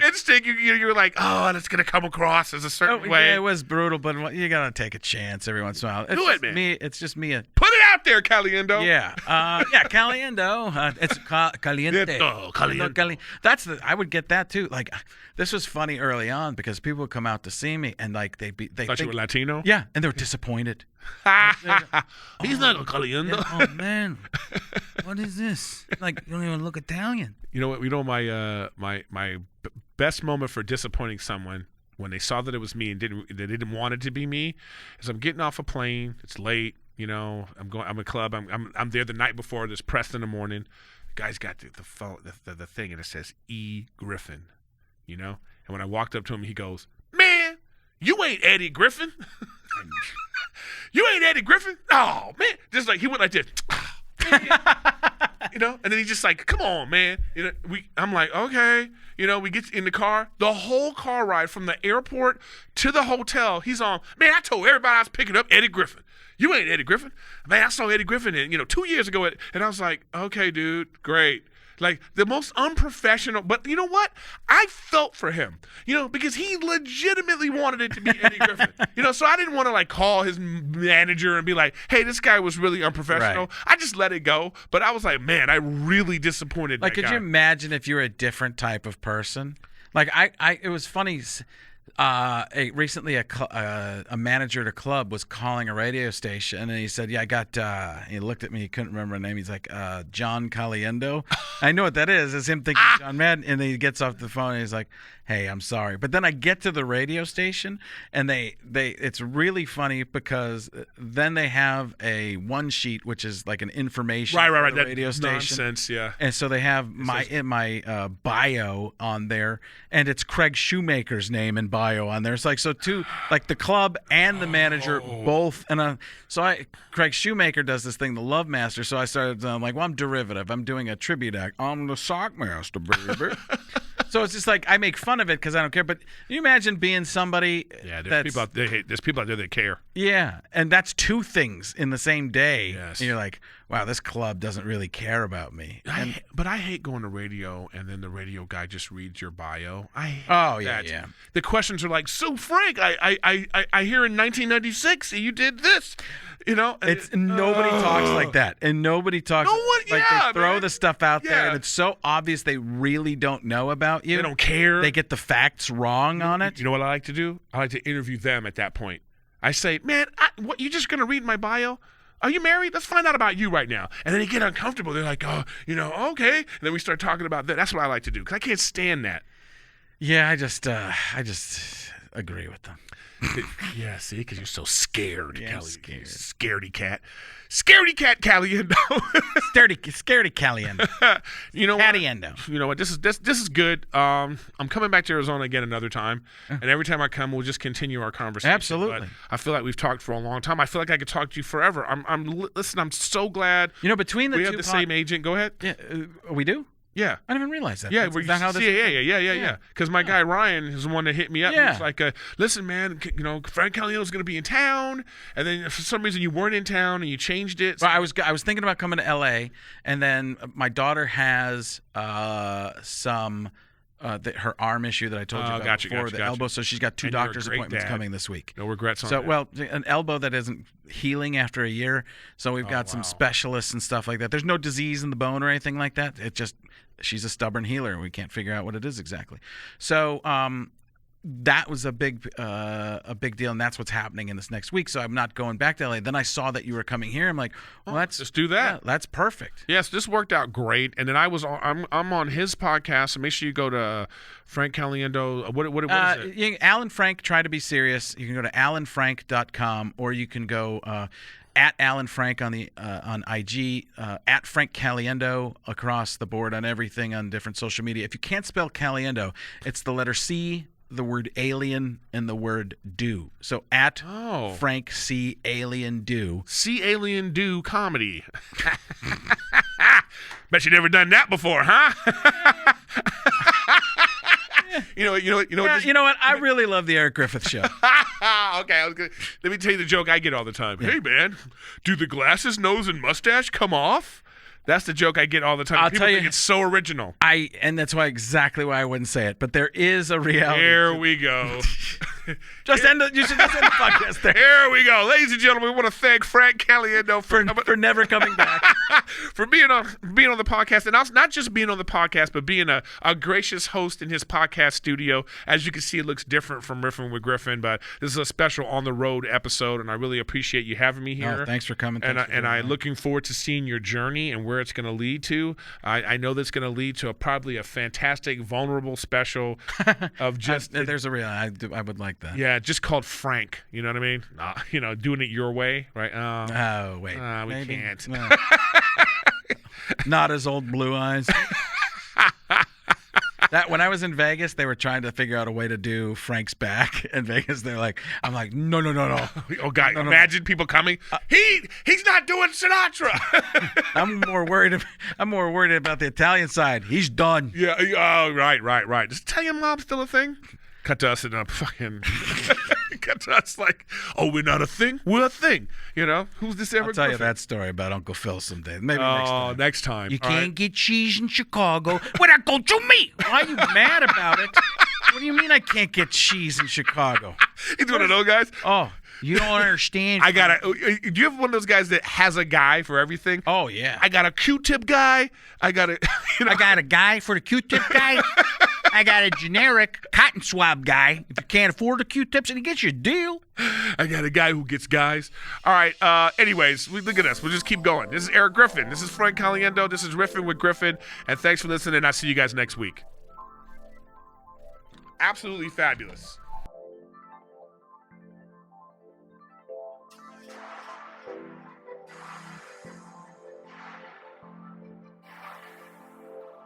instinct. You're like, oh, and it's gonna come across as a certain way. Yeah, it was brutal, but you gotta take a chance every once in a while. Do it, man. It's just me. Put it out there, Caliendo. Yeah, Caliendo. It's caliente. Caliente. I would get that too. Like, this was funny early on because people would come out to see me and like they thought you were Latino. Yeah, and they were disappointed. He's not a Caliendo. Oh man, what is this? Like, you don't even look Italian. You know what? You know my best moment for disappointing someone when they saw that it was me and they didn't want it to be me is I'm getting off a plane. It's late. You know, I'm a club. I'm there the night before. There's press in the morning. The guy's got the phone, the thing, and it says E. Griffin. You know, and when I walked up to him, he goes, "Man, you ain't Eddie Griffin. You ain't Eddie Griffin. Oh man, just like he went like this. you know, and then he's just like, come on, man. You know, I'm like, okay. You know, we get in the car. The whole car ride from the airport to the hotel, he's on, man, I told everybody I was picking up Eddie Griffin. You ain't Eddie Griffin. Man, I saw Eddie Griffin, 2 years ago. And I was like, okay, dude, great. Like, the most unprofessional. But you know what? I felt for him, because he legitimately wanted it to be Eddie Griffin. So I didn't want to, like, call his manager and be like, hey, this guy was really unprofessional. Right. I just let it go. But I was like, man, I really disappointed that guy. Could you imagine if you were a different type of person? Like, it was funny. Recently, a manager at a club was calling a radio station, and he said, "Yeah, I got." He looked at me. He couldn't remember her name. He's like, "John Caliendo." I know what that is. It's him thinking John Madden, and then he gets off the phone and he's like, "Hey, I'm sorry." But then I get to the radio station, and it's really funny because then they have a one sheet which is like an information right. For the radio station. Nonsense, yeah. And so they have my bio on there, and it's Craig Shoemaker's name and bio on there. It's like, so two, like the club and the manager both. And Craig Shoemaker does this thing, the Love Master. So I started, I'm like, well, I'm derivative. I'm doing a tribute act. I'm the Sock Master, baby. So it's just like, I make fun of it because I don't care. But can you imagine being somebody there's people out there that care. Yeah, and that's two things in the same day. Yes. And you're like, wow, this club doesn't really care about me. But I hate going to radio and then the radio guy just reads your bio. Yeah. The questions are like, so Frank, I hear in 1996 you did this. It's nobody talks like that, and nobody talks. No one, they throw the stuff out there, and it's so obvious they really don't know about you. They don't care. They get the facts wrong on it. You know what I like to do? I like to interview them at that point. I say, man, what, you just gonna read my bio? Are you married? Let's find out about you right now. And then they get uncomfortable. They're like, okay. And then we start talking about that. That's what I like to do because I can't stand that. Yeah, I just agree with them. Yeah, see, because you're so scared, Yeah, Scaredy cat. Scaredy cat Caliendo. Scaredy Caliendo. You know Caliendo. what? You know what? This is good. I'm coming back to Arizona again another time. And every time I come, we'll just continue our conversation. Absolutely. But I feel like we've talked for a long time. I feel like I could talk to you forever. Listen, I'm so glad. Between the we two have the same agent. Go ahead. Yeah, we do? Yeah. I didn't even realize that. Yeah, is that how this yeah. Because my guy Ryan is the one that hit me up. Yeah. He's like, listen, man, Frank Callendo's going to be in town, and then for some reason you weren't in town and you changed it. Well, I was thinking about coming to L.A., and then my daughter has some her arm issue that I told you about before, the elbow. So she's got two doctor's appointments coming this week. No regrets on that. So, well, an elbow that isn't healing after a year. So we've got some specialists and stuff like that. There's no disease in the bone or anything like that. It just, she's a stubborn healer, and we can't figure out what it is exactly. So that was a big deal, and that's what's happening in this next week. So I'm not going back to LA. Then I saw that you were coming here. I'm like, well, let's do that. Yeah, that's perfect. Yes, this worked out great. And then I'm on his podcast, so make sure you go to Frank Caliendo. What is it? Alan Frank, Try to Be Serious. You can go to alanfrank.com, or you can go at Alan Frank on IG, at Frank Caliendo across the board on everything on different social media. If you can't spell Caliendo, it's the letter C, the word alien, and the word do. So at Frank C Alien Do. C Alien Do comedy. Bet you never done that before, huh? You know what? I really love the Eric Griffith Show. Okay, let me tell you the joke I get all the time. Yeah. Hey, man, do the glasses, nose, and mustache come off? That's the joke I get all the time. People think it's so original. And that's exactly why I wouldn't say it. But there is a reality. Here we go. You should just end the podcast there. Here we go. Ladies and gentlemen, we want to thank Frank Caliendo for never coming back. For being on the podcast, and also not just being on the podcast, but being a gracious host in his podcast studio. As you can see, it looks different from Riffin with Griffin, but this is a special on the road episode, and I really appreciate you having me here. Thanks for coming. I'm looking forward to seeing your journey and where it's going to lead to. I know that's going to lead to probably a fantastic, vulnerable special of just. There's a real. I would like that. Yeah, just called Frank. You know what I mean? Doing it your way, right? Wait. We maybe. can't. No. Not his old blue eyes. That when I was in Vegas, they were trying to figure out a way to do Frank's back in Vegas. They're like, I'm like, no. Oh, God, imagine people coming. He's not doing Sinatra. I'm more worried about the Italian side. He's done. Yeah. Oh, right. Is Italian mob still a thing? Cut to us in a fucking. Cut to us like, oh, we're not a thing. We're a thing. You know, who's this ever? I'll tell you that story about Uncle Phil someday. Maybe next time. Next time. You can't get cheese in Chicago without go to me. Why are you mad about it? What do you mean I can't get cheese in Chicago? He's one of those guys. Oh, you don't understand. Do you have one of those guys that has a guy for everything? Oh, yeah. I got a Q-tip guy. I got a guy for the Q-tip guy. I got a generic cotton swab guy. If you can't afford the Q-tips, and he gets you a deal. I got a guy who gets guys. All right. Anyways, look at us. We'll just keep going. This is Eric Griffin. This is Frank Caliendo. This is Riffin with Griffin. And thanks for listening. I'll see you guys next week. Absolutely fabulous.